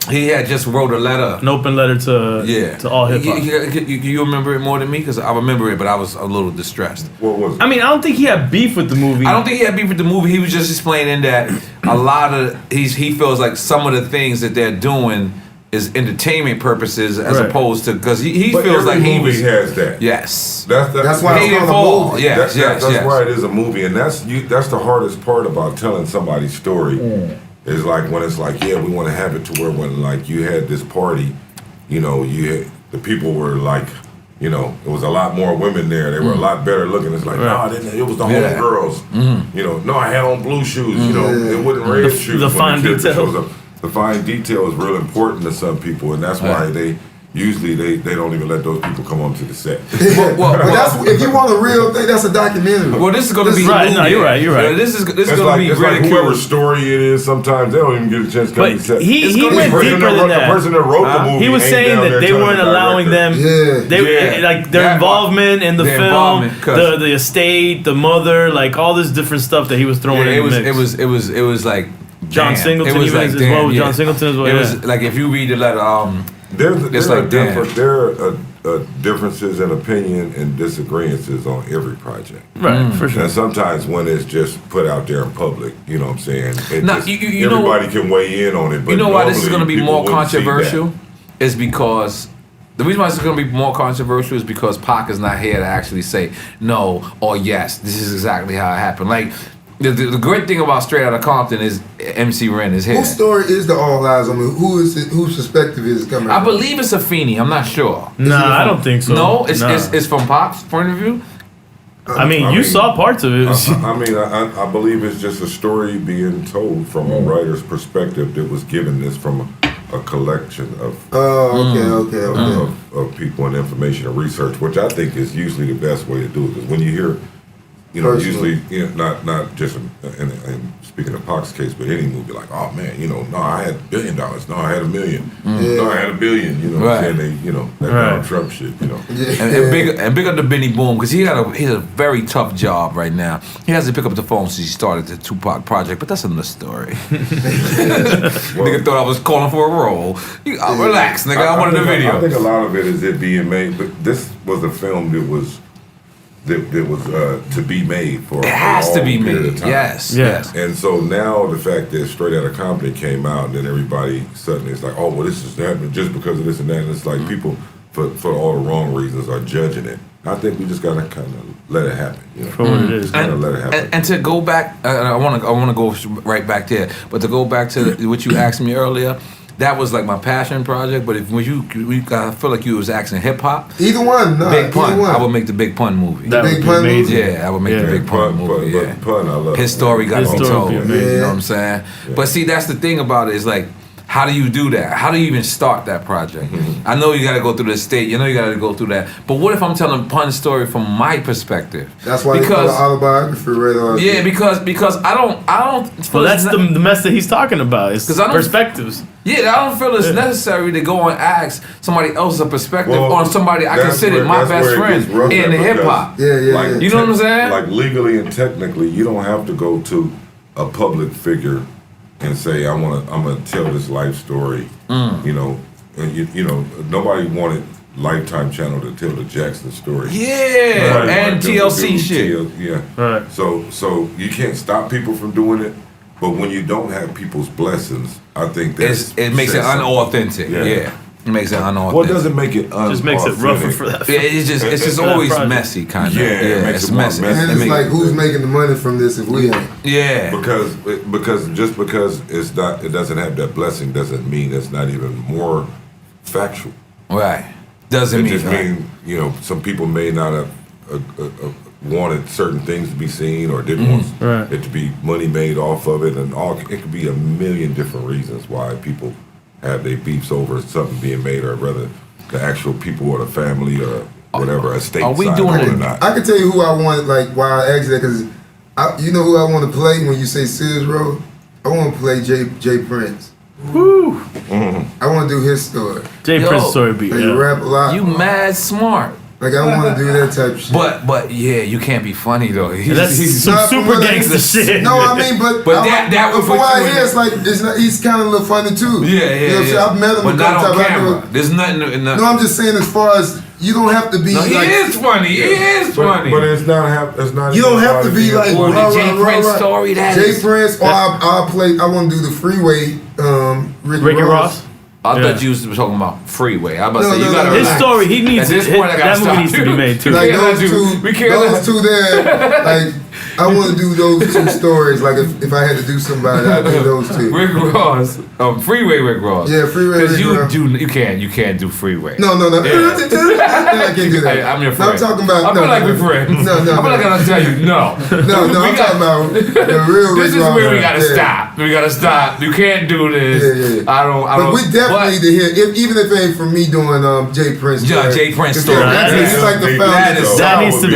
A: He had just wrote a letter.
B: An open letter to all hip hop.
A: You remember it more than me? Because I remember it, but I was a little distressed.
C: What was it?
B: I mean, I don't think he had beef with the movie.
A: I don't think he had beef with the movie. He was just explaining that a lot of he feels like some of the things that they're doing is entertainment purposes as opposed to because he
C: But
A: feels like
C: every
A: he
C: movie
A: was
C: has that.
A: Yes.
D: That's why
A: Paid
D: it's
A: in
D: called a
A: full.
D: movie.
A: Yes,
C: That's
A: yes.
C: why it is a movie, and that's the hardest part about telling somebody's story. Is like when it's like, yeah, we want to have it to where when like you had this party, you had, the people were like, it was a lot more women there. They were a lot better looking. It's like, it was the homegirls. No, I had on blue shoes. It wasn't red shoes.
B: The
C: when
B: fine
C: character
B: detail.
C: shows up. The fine detail is real important to some people, and that's why they usually they don't even let those people come onto the set.
D: But that's if you want a real thing, that's a documentary.
A: Well, this is going to be
B: right. No, you're right.
A: Yeah, this is going to be
C: it's like
A: ridiculed.
C: whoever's story it is. Sometimes they don't even get a chance to come to the set.
B: But he went
C: The
B: deeper than that.
C: The person that wrote the movie.
B: He was
C: ain't
B: saying
C: down
B: that
C: there
B: they
C: telling
B: weren't
C: the
B: allowing
C: director.
B: them. Their involvement in the
A: Their
B: film,
A: involvement, 'cause-
B: the estate, the mother, like all this different stuff that he was throwing in the mix.
A: It was like
B: John
A: damn.
B: Singleton
A: It was
B: even
A: like,
B: as
A: damn,
B: well with
A: yeah.
B: John Singleton as well.
A: It was like if you read the letter,
C: There are differences in opinion and disagreements on every project.
B: Right, for sure.
C: And sometimes when it's just put out there in public, you know what I'm saying? Everybody can weigh in on it. But
A: you know why this is going to be
C: people
A: more
C: wouldn't see
A: controversial? Is because the reason why this is going to be more controversial is because Pac is not here to actually say no or yes. This is exactly how it happened. Like the great thing about Straight Outta Compton is MC Ren is here.
D: Whose story is the All Eyes? I mean, whose perspective is it coming?
A: I believe it's Afeni. I'm not sure.
B: Nah, I don't think so.
A: No, it's from Pac's point of view.
B: I mean, you saw parts of it.
C: I believe it's just a story being told from a writer's perspective that was given this from a collection of of people and information and research, which I think is usually the best way to do it. Because when you hear, usually, not just in speaking of Pac's case, but any movie like, oh man, no, I had $1 billion, no, I had $1 million, no, I had $1 billion, what I'm saying? That Donald Trump shit,
A: And big up to Benny Boom because he has a very tough job right now. He has to pick up the phone since he started the Tupac project, but that's another story. Nigga thought I was calling for a role. Relax, nigga. I wanted a video.
C: I think a lot of it is it being made, but this was a film that was to be made for.
A: It has to be
C: made.
A: made. Yes.
C: And so now the fact that Straight Outta Compton came out, and then everybody suddenly is like, oh well, this is happening just because of this and that. And it's like people for all the wrong reasons are judging it. I think we just gotta kind of let it happen.
B: For what it is.
C: Gotta let it happen.
A: And to go back, I want to go right back there. But to go back to what you asked me earlier. That was like my passion project, but I feel like you was asking hip hop.
D: Either one, no.
A: Big Pun.
D: Either one.
A: I would make the Big Pun movie.
B: That
D: Big
B: would be
D: Pun
B: amazing.
A: Yeah, I would make the Big Pun movie. Yeah.
C: Pun, I love
A: His story got to be told. You
B: amazing.
A: know what I'm saying? Yeah. But see, that's the thing about it is like, how do you do that? How do you even start that project? I know you got to go through the state. You know you got to go through that. But what if I'm telling Pun's story from my perspective?
D: That's why it's an autobiography, right?
A: Yeah, because I don't.
B: Well, that's the mess that he's talking about. It's perspectives.
A: Yeah, I don't feel it's necessary to go and ask somebody else's perspective on somebody I consider my best friend in the hip hop.
D: Yeah.
A: You know what I'm saying?
C: Like legally and technically, you don't have to go to a public figure and say I'm gonna tell this life story. And nobody wanted Lifetime Channel to tell the Jackson story.
A: Yeah, and TLC shit.
C: Right. So you can't stop people from doing it. But when you don't have people's blessings, I think
A: it makes it unauthentic. Yeah. It makes it unauthentic.
C: Well, it doesn't make it unauthentic.
B: Just makes it rougher for that.
A: Yeah, it's just always messy, kind of.
C: Yeah, it makes it messy.
D: And it's like, who's making the money from this if we ain't?
A: Yeah.
C: Because just because it doesn't have that blessing doesn't mean it's not even more factual.
A: Right. Doesn't mean.
C: It just means, you know, some people may not have wanted certain things to be seen or didn't want it to be money made off of it, and it could be a million different reasons why people have their beefs over something being made, or whether the actual people or the family or whatever estate.
A: Are we doing it
C: or not?
D: I can tell you who I want, like why I asked that, because you know who I want to play when you say Sears Road? I want to play Jay Prince.
B: Woo!
D: I want to do his story.
B: Jay Prince story beat.
D: Like, rap a lot.
A: You mad smart.
D: Like, I want to do that type of shit.
A: But yeah, you can't be funny though.
B: That's some super gangster shit.
D: No, I mean, but
A: that would
D: from
A: put
D: what I
A: you in
D: hear, it's like he's kind of a little funny too.
A: Yeah,
D: You know what I'm saying? I've met him
A: but
D: a
A: not
D: couple
A: on
D: times.
A: camera. There's nothing.
D: No, I'm just saying, as far as you don't have to be.
A: No, he
D: like,
A: is funny. He is funny.
C: But it's not. It's not.
D: You don't have to be like
A: the Jay Prince story.
D: Jay Prince, or I'll play. I want to do the Freeway.
B: Ricky Ross.
A: I thought you were talking about Freeway. I about to say you
D: no,
A: gotta
D: no.
B: His
A: relax.
B: story, he needs
A: At this point, I gotta
B: that movie
A: stop
B: needs to
A: you.
B: be made too.
D: Like
A: can't
D: those two there. Like I want to do those two stories. Like if I had to do somebody, I'd do those two.
A: Rick Ross, Freeway Rick Ross.
D: Yeah, Freeway Rick Ross.
A: You can't do Freeway.
D: No.
A: Yeah.
D: I can't do that.
A: Hey, I'm your
D: No,
A: friend.
D: I'm talking about.
A: I feel like we're friends.
D: No.
A: I feel like I gotta tell you no.
D: No, I'm talking about the real Rick
A: This is
D: Ross.
A: where we gotta
D: Yeah.
A: stop. We gotta stop. You can't do this.
D: Yeah.
A: I don't.
D: But we definitely need to hear, even if it ain't from me doing Jay Prince.
A: Yeah, Jay Prince story.
D: He's like the founder.
B: That needs to be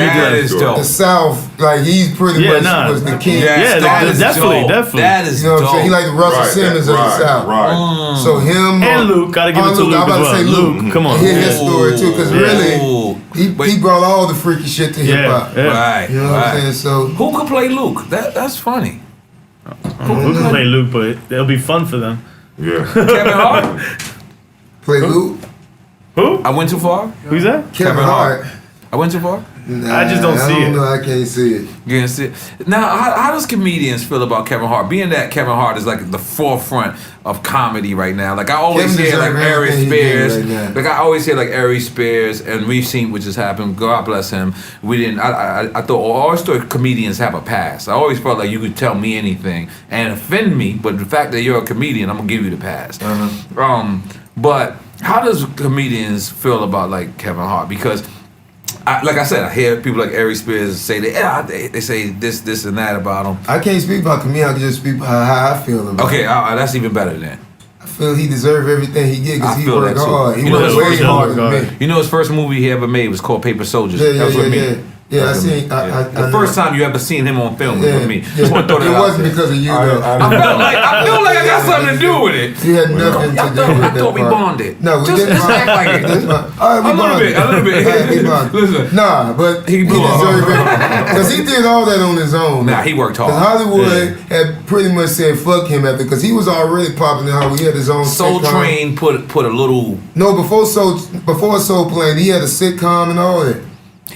B: done.
D: The South, like he's pretty much was the king.
A: Yeah,
B: definitely.
A: That is
D: You know what I'm saying? He
A: dope.
D: like the Russell Simmons of the South.
C: Right.
D: So him
B: And Luke, gotta give it to Luke
D: I'm about
B: as
D: to say
B: well.
D: Luke.
B: Come on.
D: Hear his story too, because really,
A: Ooh.
D: he brought all the freaky shit to hip hop.
A: Right.
D: You know what I'm saying? So
A: Who could play Luke? That's funny.
B: Who can play Luke, but it'll be fun for them.
C: Yeah.
A: Kevin Hart.
D: play Luke.
B: Who?
A: I went too far.
B: Who's that?
D: Kevin Hart.
A: I went too far.
D: Nah,
B: I just don't see it.
D: I can't see it.
A: You can see it. Now, how does comedians feel about Kevin Hart? Being that Kevin Hart is like the forefront of comedy right now. Like I always
D: Kevin
A: hear like
D: deserves
A: Ari
D: everything he did
A: Spears.
D: right now.
A: Like I always hear like Ari Spears, and we've seen what just happened. God bless him. We didn't. I thought I always thought comedians have a pass. I always felt like you could tell me anything and offend me, but the fact that you're a comedian, I'm gonna give you the pass. But how does comedians feel about like Kevin Hart? Because like I said, I hear people like Ari Spears say they say this and that about him.
D: I can't speak about comedian. I can just speak about how I feel about
A: Okay,
D: it.
A: that's even better then.
D: I feel he deserves everything he get because
A: I
D: he
A: feel
D: worked
A: that too.
D: hard. He
A: You know,
D: worked
A: his
D: way
A: first
D: harder
B: work
D: than
B: hard.
D: me.
A: You know his first movie he ever made was called Paper Soldiers. That was with me.
D: Yeah, I seen.
A: The first time you ever seen him on film was with me.
D: Yeah.
A: Just want to throw that
D: It
A: out
D: wasn't
A: there.
D: because of you though.
A: I feel like I got something to do with it.
D: He had nothing to do with
A: I
D: that
A: thought we
D: part.
A: bonded.
D: No, we
A: Just
D: didn't
A: act like it.
D: That's fine. All right, we
A: A little
D: bonded.
A: bit.
D: Yeah, we bonded.
A: Listen.
D: Nah, but
A: He
D: he deserved it. Because he did all that on his own.
A: Nah, he worked hard.
D: Because Hollywood had pretty much said fuck him after, because he was already popping in Hollywood. He had his own
A: Soul
D: sitcom.
A: Train put a little.
D: No, before Soul Plane, he had a sitcom and all that.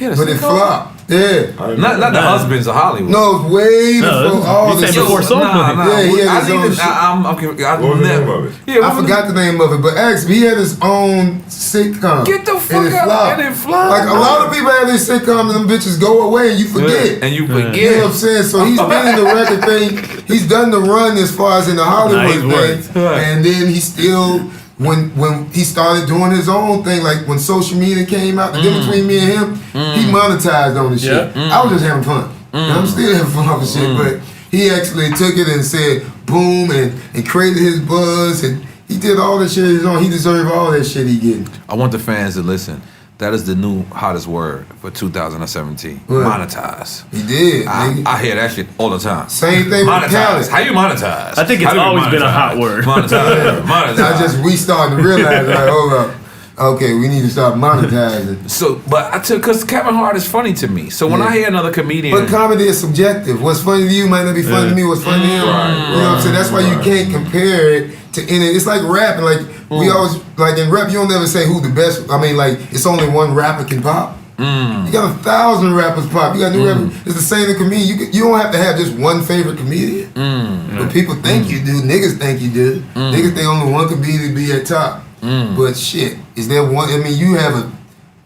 D: But it flopped. Yeah.
A: Not the husbands of Hollywood.
D: No, it's way before all
B: you
D: this.
B: said before Soul Plane.
D: Yeah, he had his own shit.
A: I
C: What was the name of it?
A: Yeah,
D: I forgot the name of it, but actually he had his own sitcom.
A: Get the fuck
D: and it
A: out
D: flopped.
A: and it flopped.
D: Like a lot of people have these sitcoms and them bitches go away and you forget.
A: And you
D: You know what
A: forget.
D: I'm saying? So he's been in the record thing. He's done the run as far as in the Hollywood
B: he's worked.
D: thing. And then he still, when he started doing his own thing, like when social media came out, the difference between me and him, he monetized on the shit. I was just having fun. And I'm still having fun with shit, but he actually took it and said boom and created his buzz, and he did all that shit on his own. He deserved all that shit he getting.
A: I want the fans to listen. That is the new hottest word for 2017.
D: What?
A: Monetize.
D: He did. nigga.
A: I hear that shit all the time.
D: Same thing with
A: Monetize.
D: talent.
A: How you monetize?
B: I think it's
A: How do you
B: always been a
A: monetize?
B: hot word.
A: Monetize. Monetize.
D: We starting to realize, like, hold up. Okay, we need to start monetizing.
A: So, but because Kevin Hart is funny to me. So when I hear another comedian,
D: But comedy is subjective. What's funny to you might not be funny to me. What's funny to him, you know what I'm saying? That's why you can't compare it to any. It's like rapping. Like we always like in rap, you don't never say who the best. I mean, like it's only one rapper can pop. You got 1,000 rappers pop. You got new rappers. It's the same in comedian. You don't have to have just one favorite comedian. But people think you do. Niggas think you do. Niggas think only one comedian be at top. But shit, is there one? I mean, you have a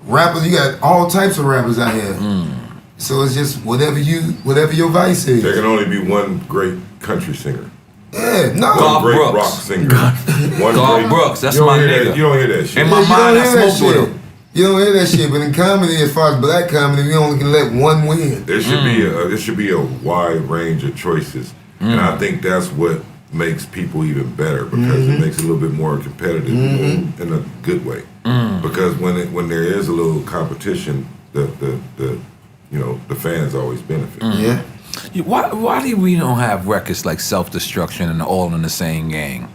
D: rappers. You got all types of rappers out here. So it's just whatever your vice is.
C: There can only be one great country singer.
D: Yeah, no.
C: One great
A: Brooks.
C: rock singer.
A: Garth Brooks, that's my nigga.
C: You don't hear that shit.
A: In my mind, I smoked with him.
D: You don't hear that shit, but in comedy, as far as black comedy, we only can let one win.
C: There should be a wide range of choices, and I think that's what makes people even better because it makes it a little bit more competitive in a good way. Because when there is a little competition, the fans always benefit.
D: Yeah.
A: Why do we don't have records like Self-Destruction and All in the Same Gang?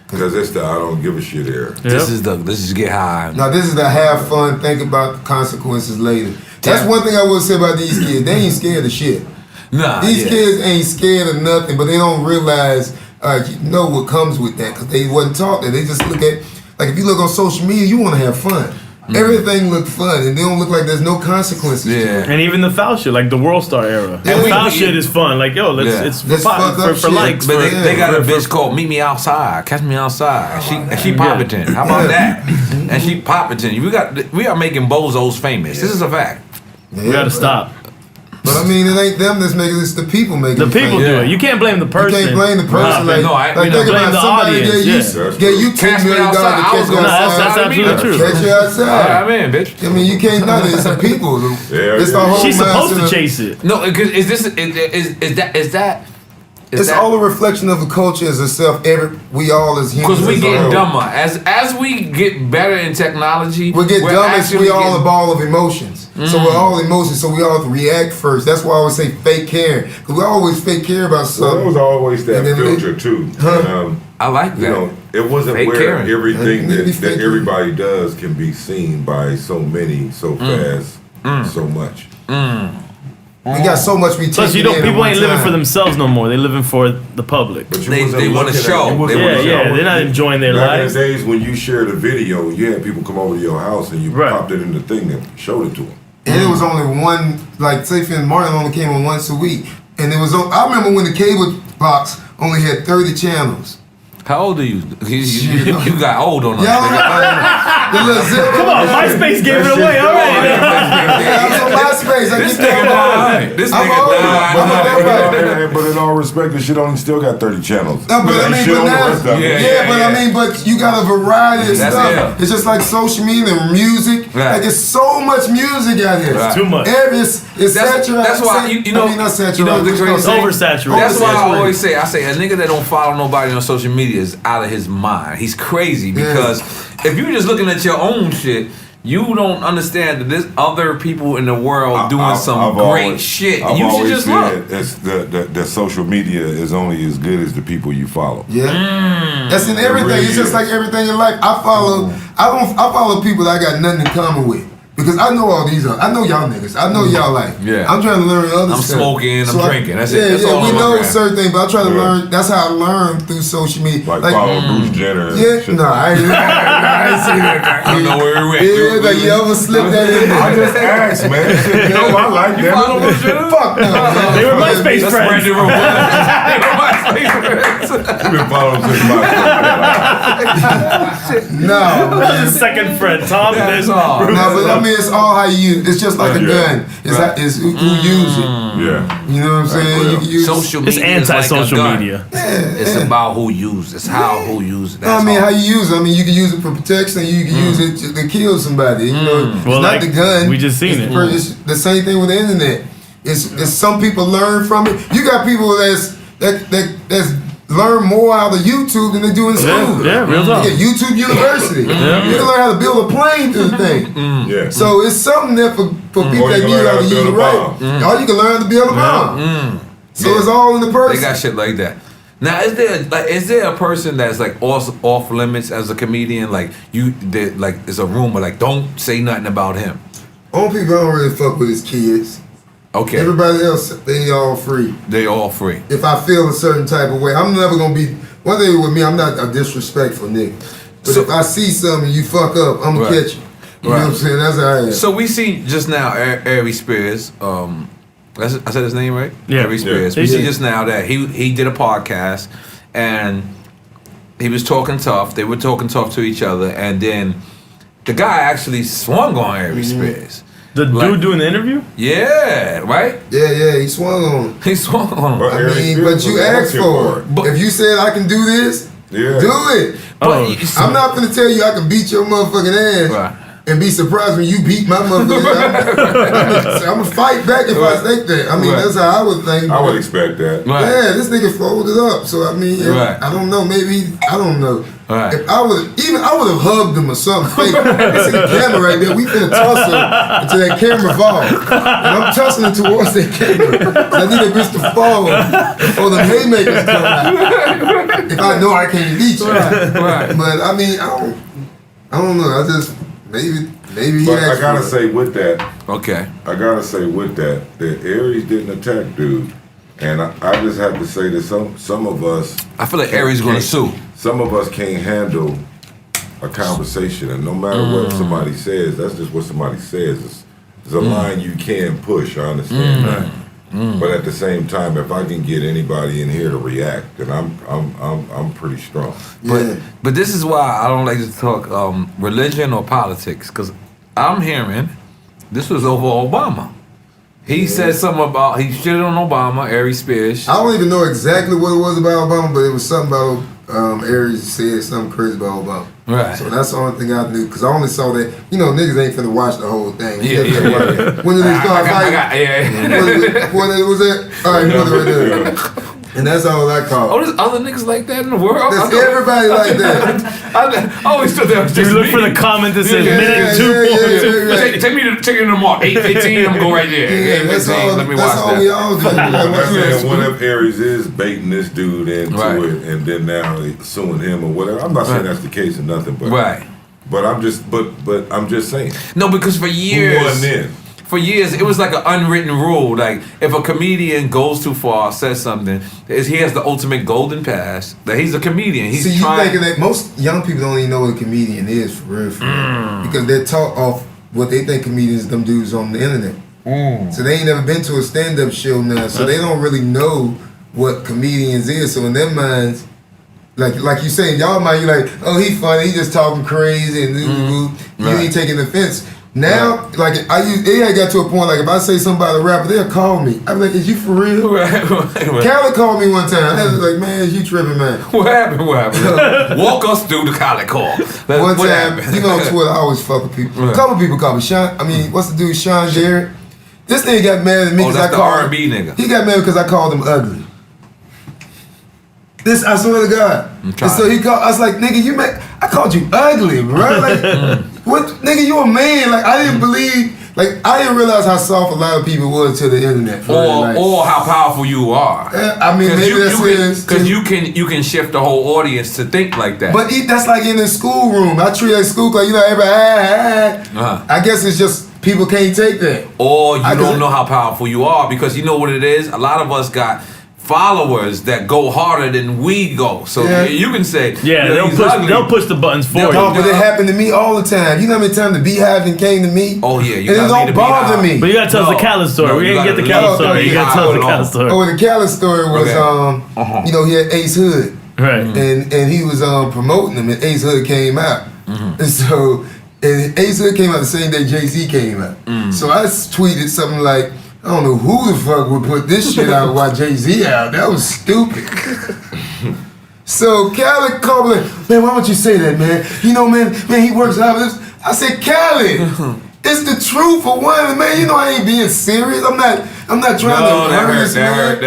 C: Because it's the I don't give a shit era.
A: This is get high.
D: Now this is the have fun, think about the consequences later. That's one thing I will say about these kids. They ain't scared of shit.
A: Nah,
D: These kids ain't scared of nothing, but they don't realize what comes with that because they wasn't taught that. They just look at, like if you look on social media, you want to have fun. Everything look fun, and they don't look like there's no consequences.
B: Yeah, and even the foul shit, like the World Star era.
D: Yeah,
B: and foul shit is fun. Like yo, let's fuck up for likes.
A: But they got a bitch called Meet Me Outside, Catch Me Outside. She Popperton. How about that? And she Popperton. We are making bozos famous. This is a fact.
B: We gotta stop.
D: But I mean, it ain't them that's making it, it's the people making it.
B: The people do it. You can't blame the person.
D: You can't blame the person. Think about somebody gave you $10 million to catch you outside.
B: That's absolutely true.
D: Catch you outside.
A: I'm in, bitch.
D: I mean, you can't know that. It's the people. It's the whole
B: She's supposed to chase it.
A: No, is that?
D: It's all a reflection of the culture as itself. We all as humans.
A: Because we get dumber. As we get better in technology,
D: we get dumber. We all a ball of emotions. So we're all emotions. So we all have to react first. That's why I always say fake care. Because we always fake care about something.
C: Well, there was always that filter too.
A: I like that.
C: It wasn't
A: fake
C: where
A: caring.
C: everything that everybody does can be seen by so many, so fast, so much.
D: We got so much we take.
B: Plus, people ain't living for themselves no more. They're living for the public.
C: But
A: they want to show.
B: They're not enjoying their lives.
C: Back in the days when you shared a video, you had people come over to your house and you popped it in the thing and showed it to them.
D: And it was only one, like say Martin only came on once a week. And it was, I remember when the cable box only had 30 channels.
A: How old are you? You got old on us.
C: Come
B: on, MySpace gave it away already.
D: I'm on MySpace.
A: This nigga died.
C: But in all respect, the shit only still got 30 channels.
D: No, but I mean, but you got a variety of stuff.
A: Yeah.
D: It's just like social media and music.
A: Right.
D: Like, it's so much music out here.
B: It's too much.
D: It's saturated.
A: That's why,
D: not saturated.
B: It's oversaturated.
A: That's why I always say, a nigga that don't follow nobody on social media is out of his mind. He's crazy because if you're just looking at your own shit, you don't understand that there's other people in the world doing some great shit. And you should just look.
C: It's the social media is only as good as the people you follow.
D: Yeah. That's in everything. Really it's just like everything in life. I follow people that I got nothing in common with. Because I know all these. I know y'all niggas. I know y'all like.
A: Yeah.
D: I'm trying to learn other
A: I'm
D: stuff.
A: smoking. I'm drinking. That's it. That's all
D: we
A: I'm
D: know certain things, but I try to learn. That's how I learn through social media.
C: Like follow Bruce Jenner.
D: Yeah. No, I ain't see that.
A: I don't know where we went.
D: Yeah, like you ever slip that in there?
C: I just asked, man. I like them.
D: Fuck no.
B: They were MySpace friends.
A: They were MySpace friends.
C: You've been following since MySpace.
D: No.
B: His second friend, Tom.
A: That's all.
D: No, but I mean, it's all how you use. It's just like a gun. It's who use it.
C: Yeah.
D: You know what I'm saying? You can use
A: social media.
B: It's anti-social media.
A: It's about who uses it. It's how who uses it.
D: I mean, how you use it. I mean, you can use it for protection. You can use it to kill somebody. You know, it's not the gun.
B: We just seen it.
D: It's the same thing with the internet. It's some people learn from it. You got people that's learn more out of YouTube than they do in school.
B: Yeah, real talk.
D: You get YouTube University. You can learn how to build a plane through the thing.
C: Yeah.
D: So it's something there for people that knew how to use it right. Or you can learn how to build a bomb. So it's all in the person.
A: They got shit like that. Now, is there a person that's like off limits as a comedian? Like it's a rumor. Like, don't say nothing about him.
D: Only people I don't really fuck with is kids.
A: Okay.
D: Everybody else, they all free.
A: They all free.
D: If I feel a certain type of way, I'm never gonna be. One thing with me, I'm not a disrespectful nigga. But if I see something and you fuck up, I'm gonna catch you. You know what I'm saying? That's how I am.
A: So we see just now N.O.R.E. Spears. I said his name right?
B: Yeah.
A: N.O.R.E. Spears. We see just now that he did a podcast and he was talking tough. They were talking tough to each other, and then the guy actually swung on N.O.R.E. Spears.
B: The dude doing the interview?
A: Yeah, right?
D: Yeah, he swung on him.
A: He swung on him.
D: But you asked for it. If you said I can do this, do it.
A: But
D: I'm not gonna tell you I can beat your motherfucking ass and be surprised when you beat my motherfucking ass. I'm gonna fight back if I think that. I mean, that's how I would think.
C: I would expect that.
D: Yeah, this nigga folded up. So I mean, I don't know. Maybe I don't know. If I would have hugged him or something. Fake. See the camera right there. We finna toss him until that camera falls. And I'm tossing it towards that camera. I need a bitch to fall or the haymakers come out. If I know I can't beat you. But I mean, I don't know. I just maybe.
C: But I gotta say with that.
A: Okay.
C: I gotta say with that Aries didn't attack dude, and I just have to say that some of us.
A: I feel like Aries gonna sue.
C: Some of us can't handle a conversation, and no matter what somebody says, that's just what somebody says. There's a line you can push. I understand that, but at the same time, if I can get anybody in here to react, then I'm pretty strong.
A: But this is why I don't like to talk religion or politics, because I'm hearing this was over Obama. He said something about he shitted on Obama, N.O.R.E. Spears.
D: I don't even know exactly what it was about Obama, but it was something about Aries said something crazy about Obama.
A: Right.
D: So that's the only thing I knew, because I only saw that. You know, niggas ain't finna watch the whole thing.
A: Yeah.
D: When did they start fighting? When it was it? All right, right there. And that's all I call.
A: Oh, there's other niggas like that in the world?
D: There's everybody like that.
A: I always thought that was just
B: You look
A: me.
B: for the comment that says minute 2.2.
A: Take me to the mark. 8:15, I'm going to go right there. 8:15, let me watch that.
D: We all do.
C: I'm saying, what if Aries is baiting this dude into it, and then now they suing him or whatever? I'm not saying that's the case or nothing, but but I'm just saying.
A: No, because for years,
C: who won then?
A: For years, it was like an unwritten rule. Like, if a comedian goes too far, says something, he has the ultimate golden pass. That he's a comedian. He's
D: See, you thinking that most young people don't even know what a comedian is for real, because they're taught off what they think comedians, them dudes on the internet. So they ain't never been to a stand-up show now, so they don't really know what comedians is. So in their minds, like you say, y'all mind, you're like, oh, he funny, he just talking crazy, and you ain't taking offense. Now, like it had got to a point, like if I say something about a rapper, they'll call me. I'm like, is you for real? Khaled called me one time. I was like, man, is you tripping, man?
A: What happened? Walk us through the Khaled call.
D: One time, you know, on Twitter, I always fuck with people. A couple people call me Sean. I mean, what's the dude, Sean Garrett? This nigga got mad at me because I called
A: R&B nigga.
D: He got mad because I called him ugly. This, I swear to God. And so he called, I was like, nigga, I called you ugly, bro. Like, what, nigga, you a man. Like, I didn't believe, like, I didn't realize how soft a lot of people was to the internet.
A: Or how powerful you are.
D: I mean, maybe that's it.
A: Because you can shift the whole audience to think like that.
D: But that's like in the schoolroom. I treat that school like, you know, everybody, I guess it's just people can't take that.
A: Or you don't know how powerful you are, because you know what it is? A lot of us got followers that go harder than we go. So you can say,
B: they'll push the buttons for you.
D: But it happened to me all the time. You know how many times the Beehive came to me?
A: Oh yeah,
D: and it don't bother me.
B: But you gotta tell us the Khaled story. We didn't get the Khaled story. You gotta tell us the Khaled story.
D: Oh, the Khaled story was, you know, he had Ace Hood.
B: Right.
D: And he was promoting him, and Ace Hood came out. And so, and Ace Hood came out the same day Jay-Z came out. So I tweeted something like, I don't know who the fuck would put this shit out while Jay-Z out. That was stupid. So Khaled called me like, man, why don't you say that, man? You know, man, he works out with this. I said, Khaled, it's the truth for one, man. You know I ain't being serious. I'm not trying to hurt this man.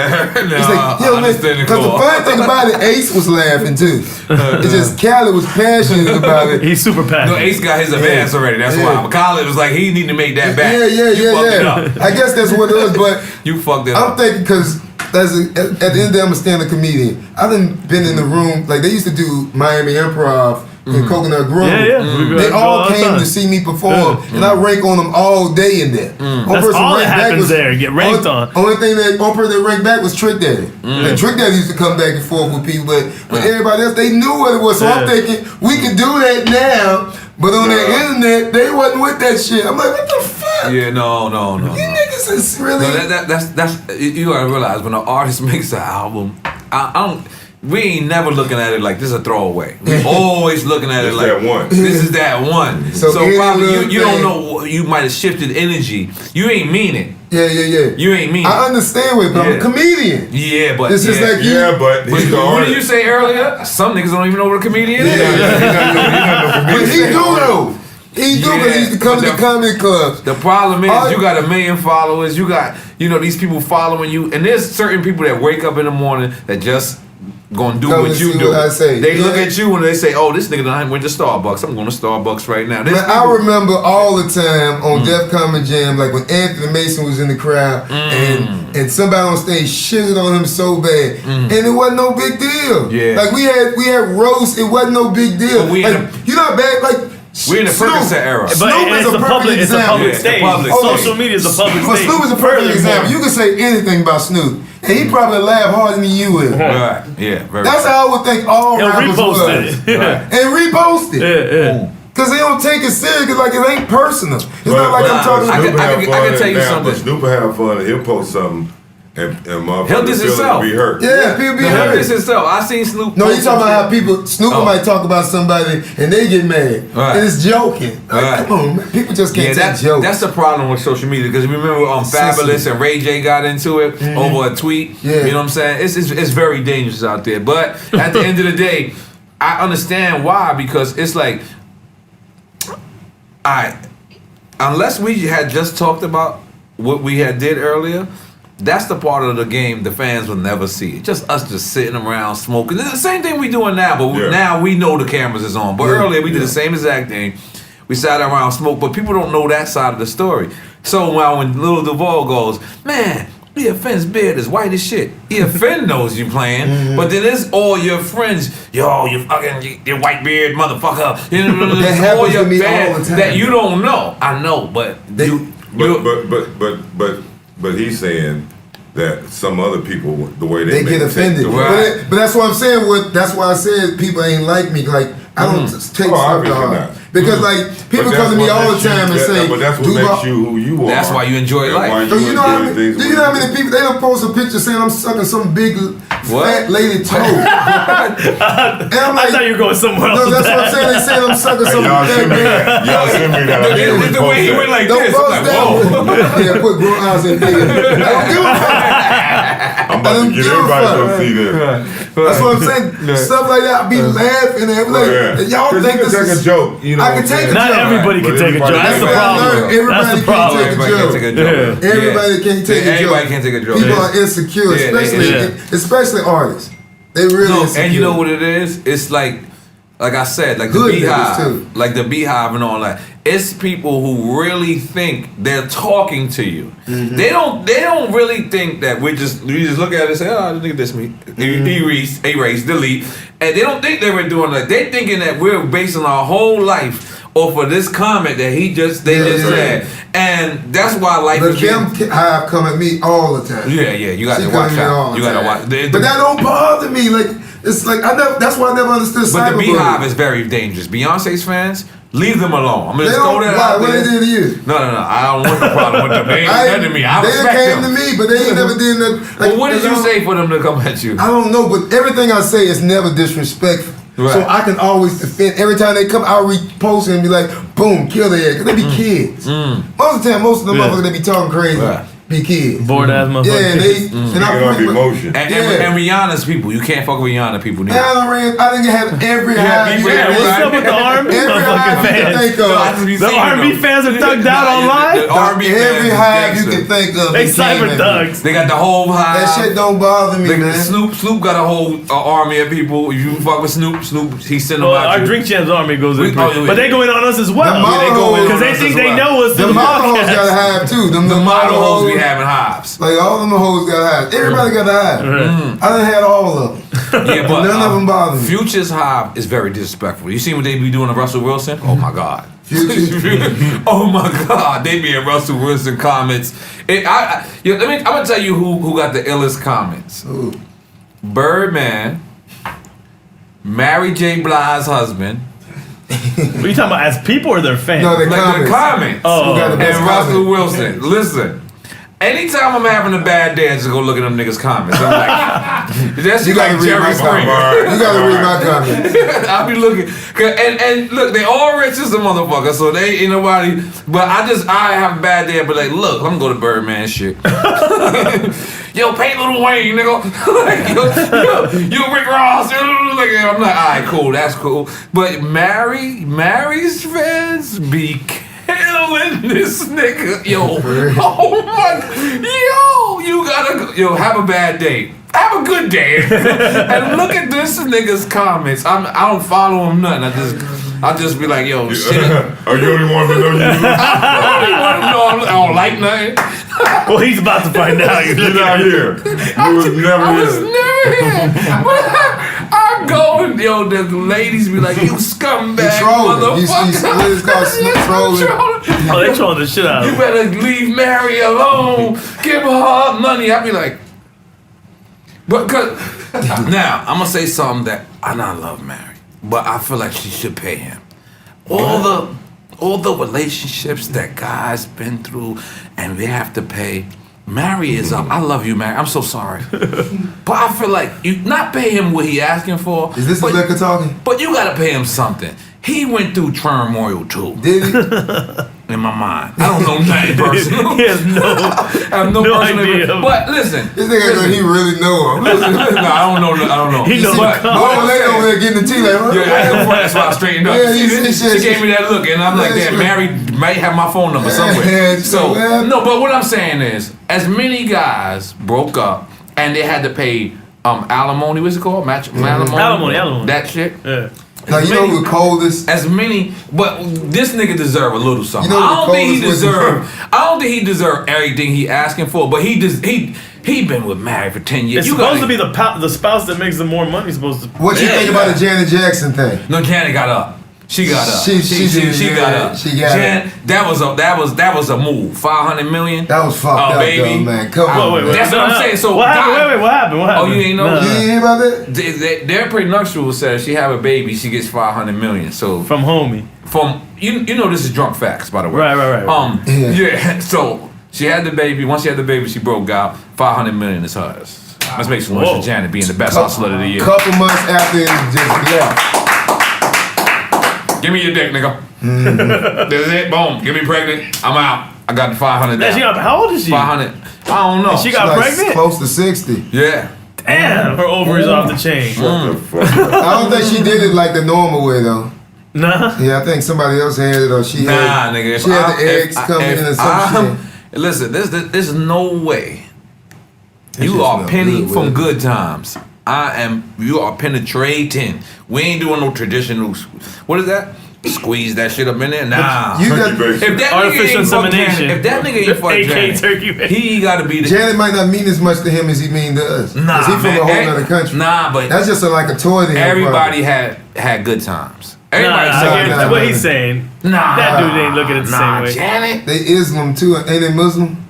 D: He's like, yo, man, because the funny thing about it, Ace was laughing too. It's just Khaled was passionate about it.
B: He's super passionate.
A: No, Ace got his advance already. That's why. Khaled was like, he need to make that back.
D: Yeah. I guess that's what it was, but
A: you fucked it up.
D: I'm thinking because at the end of the day, I'm a stand-up comedian. I done been in the room, like they used to do Miami Improv in Coconut Grove. They all came to see me perform, and I rank on them all day in there.
B: That's all that happens there. Get ranked on.
D: Only thing one person that ranked back was Trick Daddy. Like Trick Daddy used to come back and forth with people, but everybody else, they knew what it was. So I'm thinking we can do that now. But on the internet, they wasn't with that shit. I'm like, what the fuck?
A: Yeah, no.
D: You niggas is really.
A: No, that's you gotta realize when an artist makes an album, I don't. We ain't never looking at it like this is a throwaway. We always looking at it like
C: that one.
A: This is that one.
D: So
A: probably you don't know. You might have shifted energy. You ain't mean it.
D: Yeah.
A: You ain't mean it.
D: I understand it, but I'm a comedian.
A: Yeah, but
D: It's just like you.
C: Yeah, but he's the
A: what
C: artist.
A: did you say earlier? Some niggas don't even know what a comedian is.
D: But he do though. He do because he used to come to the comedy clubs.
A: The problem is you got 1 million followers. You got these people following you, and there's certain people that wake up in the morning that just gonna do what you do.
D: What I say.
A: They look at you and they say, "Oh, this nigga done went to Starbucks. I'm going to Starbucks right now."
D: But I remember all the time on Def Comedy Jam, like when Anthony Mason was in the crowd and somebody on stage shitted on him so bad, and it wasn't no big deal.
A: Yeah.
D: Like we had roast, it wasn't no big deal.
A: But
D: you're not bad. Like
A: we in the Percocet era.
B: But
D: Snoop is a perfect example.
B: It's a public stage.
A: public
B: Social media is a public
D: But
B: stage.
D: Snoop is a perfect example. You can say anything about Snoop, and he probably laugh harder than you will.
A: Right. Yeah. Very
D: That's how I would think all
B: He'll
D: rappers
B: repost
D: was.
B: it.
D: And repost it.
B: Yeah.
D: Cause they don't take it serious, cause like it ain't personal. It's not like I'm talking
A: I
D: about.
A: can tell you something.
C: But Snoop will have fun and he'll post something and motherfuckers
A: He'll diss himself.
C: be hurt.
D: Yeah, people be
A: He'll
D: hurt.
A: diss himself. I seen Snoop.
D: No, you
A: post
D: talking
A: some
D: about how
A: shit.
D: people Snoop might talk about somebody and they get mad.
A: Right.
D: And it's joking. Like,
A: Right.
D: come on, man. People just can't take jokes.
A: That's the problem with social media because remember Fabulous and Ray J got into it over a tweet.
D: Yeah.
A: You know what I'm saying? It's very dangerous out there. But at the end of the day, I understand why because it's like, unless we had just talked about what we had did earlier. That's the part of the game the fans will never see. Just us just sitting around smoking. It's the same thing we doing now, but now we know the cameras is on. But earlier we did the same exact thing. We sat around smoke, but people don't know that side of the story. So when Lil Duval goes, man, EFN's beard is white as shit. EFN knows you playing, but then it's all your friends. Yo, you fucking your white beard motherfucker. You know,
D: That
A: it's all
D: happens
A: your
D: to me all
A: fans
D: the time.
A: that you don't know. I know, but
C: But he's saying that some other people, the way
D: they get offended.
A: Right.
D: But that's what I'm saying. That's why I said people ain't like me. Like I don't take stuff to heart. Because like people come to me all the time and say,
C: but that's what makes you who you are.
A: That's why you enjoy life.
D: So you know how many, do you know how many people they don't post a picture saying I'm sucking some big fat lady toe? And I'm like,
B: I thought you were going somewhere else.
D: no, that's what I'm saying. They saying I'm sucking some
C: Y'all
D: fat
C: send me
D: man.
C: that. Y'all send me that.
A: The way he went like
D: Don't
A: this,
D: post
A: I'm like,
D: that.
A: whoa.
D: Yeah, put grown eyes in big. I don't give a fuck.
C: I'm about to get everybody to see this.
D: That's what I'm saying. Stuff like that, I be laughing and like, y'all think this
C: take
D: is
C: a joke. You know
D: I can take a
B: Not
D: joke.
B: everybody can take a joke. That's the problem.
D: Everybody
B: That's the problem.
D: can't take a joke. Everybody can't take a joke.
A: Everybody can't take a joke.
D: People are insecure, especially artists. They really insecure.
A: And you know what it is? It's like I said, like the
D: Hood niggas,
A: Beehive,
D: too.
A: like the Beehive and all that. It's people who really think they're talking to you. They don't really think that we just look at it and say, oh, this nigga diss me, erase, delete, and they don't think they were doing that. They thinking that we're basing our whole life off of this comment that they just said, and that's why life
D: But
A: is.
D: them hive come at me all the time.
A: Yeah, you got
D: She
A: to
D: come
A: watch
D: at me all
A: out.
D: the
A: You got to
D: time.
A: watch.
D: But that don't bother me. Like it's like that's why I never understood
A: But the
D: cyberbullying.
A: Beehive is very dangerous. Beyonce's fans, leave them alone. I'm gonna
D: They
A: just throw
D: don't.
A: that
D: Why?
A: out
D: What
A: there.
D: they did to you?
A: No. I don't want the problem with them. They ain't done to me. I
D: They
A: respect
D: came
A: them.
D: to me, but they ain't never did nothing.
A: Well, what did you say for them to come at you?
D: I don't know, but everything I say is never disrespectful.
A: Right.
D: So I can always defend. Every time they come, I'll repost it and be like, boom, kill their ass. Cause they be kids. Most of the time, most of the motherfuckers that be talking crazy be kids.
B: Bored ass motherfucker.
D: Yeah, and they and I
C: Speaking of
D: pretty much-
C: emotion.
A: And Rihanna's people. You can't fuck with Rihanna people. Neither.
D: I think it had every high.
A: people
B: Yeah, what's up with the R&B
D: Every high
B: motherfucking
D: you can
B: fans?
D: think
A: No, I
D: of.
A: just be
B: The
A: seeing
B: R&B
A: them.
B: fans are thugged out online?
A: The R&B
D: Every
A: fans
D: hive
A: is
D: you can
A: gangster.
D: think of.
B: They
D: came
B: cyber
D: at me.
B: thugs.
A: They got the whole hive.
D: That shit don't bother me, man.
A: Snoop got a whole army of people. If you fuck with Snoop, he send them
B: Well,
A: out.
B: our
A: you.
B: Drink Champs army goes in,
A: Oh, yeah.
B: but they go in on us as well.
D: The model
B: Because they
A: hoes
B: think
A: as
B: they
A: well.
B: know us.
D: The
B: through the
D: model hoes
B: podcast.
D: gotta have too.
A: The model hoes be having hives.
D: Like all them hoes gotta have. Everybody gotta have. I done had all of them.
A: Yeah, but
D: None of them bother me.
A: Future's hive is very disrespectful. You seen what they be doing to Russell Wilson? Oh my God.
D: Future.
A: Oh my God. They be in Russell Wilson comments. I'm gonna tell you who got the illest comments.
D: Ooh.
A: Birdman, Mary J. Blige's husband,
B: What are you talking about? As people or their fans?
D: No, the
A: comments.
B: Oh,
A: and Russell Wilson. Listen. Anytime I'm having a bad day, I just go look at them niggas' comments. I'm like, that's
D: you gotta
A: like Jerry Springer.
D: You gotta read my comments.
A: I'll be looking, and look, they all rich as a motherfucker, so they ain't nobody. But I have a bad day, but like, look, I'm gonna go to Birdman shit. Yo, pay Lil Wayne, nigga. Like, yo, Rick Ross. I'm like, all right, cool, that's cool. But Mary's fans be killing this nigga, yo. Oh my, you gotta, have a bad day. Have a good day. And look at this nigga's comments. I don't follow him nothing. I just be like, yo, shit.
C: Are you the only one that know you?
A: I don't want to know. I don't like nothing.
B: Well, he's about to find out.
C: You're not here. You was never
A: I was never here. I go and the ladies be like, you scumbag motherfucker.
D: It's called trolling.
B: Oh, they trolling the shit out of him.
A: You better leave Mary alone. Give her money. I be like, but now I'm gonna say something that I love Mary, but I feel like she should pay him. All the relationships that guys been through, and they have to pay. Mary is up. I love you, Mary. I'm so sorry, but I feel like you not pay him what he asking for.
D: Is this the liquor talking?
A: But you gotta pay him something. He went through turmoil too.
D: Did he?
A: In my mind, I don't know nothing personal.
B: He has
A: I have no personal
B: idea.
A: But listen,
D: This nigga he really know him.
A: listen, no, I don't know.
B: He knows
A: But
D: Oh, lady over there getting the tea like,
A: yeah, I ain't gonna that's why I straightened up.
D: Yeah,
A: she gave me that look, and I'm like, damn, Mary might have my phone number somewhere.
D: Yeah,
A: So
D: yeah.
A: no, but what I'm saying is, as many guys broke up and they had to pay alimony. What's it called?
B: Alimony.
A: That shit.
B: Yeah.
D: Now you know who the coldest?
A: As many, but this nigga deserve a little something.
D: You know
A: I don't think he
D: the coldest
A: deserve. I don't think he deserve everything he asking for. But he been with Mary for 10 years.
B: It's supposed to be the spouse that makes the more money. Supposed to.
D: What you think about the Janet Jackson thing?
A: No, Janet got up. She got up.
D: She
A: got up.
D: She got
A: Janet, that was a move. 500 million.
D: That was fucked up,
A: baby.
D: though, man. Come on.
B: Wait,
D: man.
A: That's what I'm saying. So
B: what happened? Wait, what happened?
A: Oh, you ain't know?
D: You didn't hear about that?
A: Their prenuptial says she have a baby, she gets 500 million. So
B: From homie.
A: you know this is drunk facts, by the way.
B: Right.
A: Yeah. So she had the baby. Once she had the baby, she broke out. 500 million is hers. Let's make some noise for Janet being the best hustler of the year.
D: Couple months after it just left.
A: Give me your dick, nigga. That's it. Boom. Get me pregnant. I'm out. I got the 500.
B: How old is she?
A: 500. I don't know.
B: She got pregnant?
D: Close to 60.
A: Yeah.
B: Damn, her ovaries off the chain.
C: Shut the fuck up.
D: I don't think she did it like the normal way though.
B: Nah.
D: Yeah, I think somebody else had it or she had
A: Nigga.
D: she had the eggs coming in or some shit.
A: Listen, there's no way.
D: That
A: You
D: shit
A: are
D: smell
A: penny
D: good,
A: from
D: man.
A: good times. You are penetrating. We ain't doing no traditional. What is that? Squeeze that shit up in there. Nah.
D: You got,
C: Turkey bacon.
A: If that
B: Artificial
A: nigga ain't fuck
B: insemination.
A: Janet, if that nigga ain't fuck
B: AK
A: Janet,
B: turkey bacon.
A: he gotta be the.
D: Janet might not mean as much to him as he mean to us.
A: Nah,
D: Cause he from
A: man.
D: a whole other country.
A: Nah, but
D: That's just like a toy to him.
A: everybody had good times. Everybody
B: I
A: said
B: guess
D: nah,
B: what
D: nah.
B: he's saying.
A: Nah,
B: That dude ain't looking at the same way.
A: Janet.
D: They Islam too, ain't they Muslim?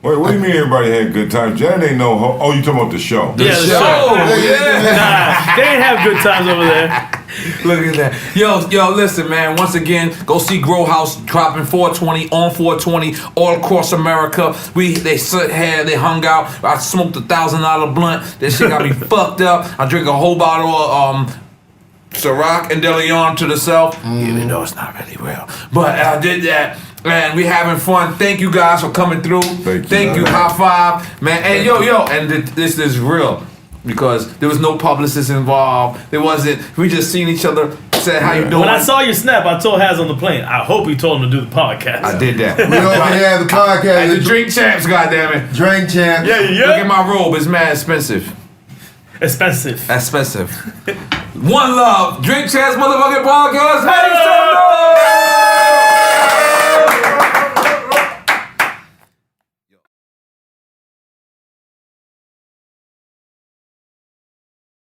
C: Wait, what do you mean everybody had good times? Janet ain't no ho. Oh, you talking about the show?
B: Yeah, the
A: show.
B: show.
A: Yeah.
B: Nah, they ain't have good times over there.
A: Look at that. Yo, listen, man. Once again, go see Grow House dropping 420 on 420 all across America. They hung out. I smoked $1,000 blunt. That shit got me fucked up. I drink a whole bottle of Ciroc and De Leon to the self, even though it's not really real. But I did that. Man, we having fun. Thank you guys for coming through. Thank you. High five, man. And yo, and this is real because there was no publicist involved. There wasn't. We just seen each other. Said how you doing.
B: When I saw your snap, I told Haz on the plane. I hope he told him to do the podcast.
A: I did that.
D: We over here the podcast.
A: And the Drink Champs, goddammit.
D: Drink champ.
B: Yeah.
A: Look at my robe. It's mad expensive.
B: Expensive.
A: One love. Drink Champs motherfucking podcast. Hey,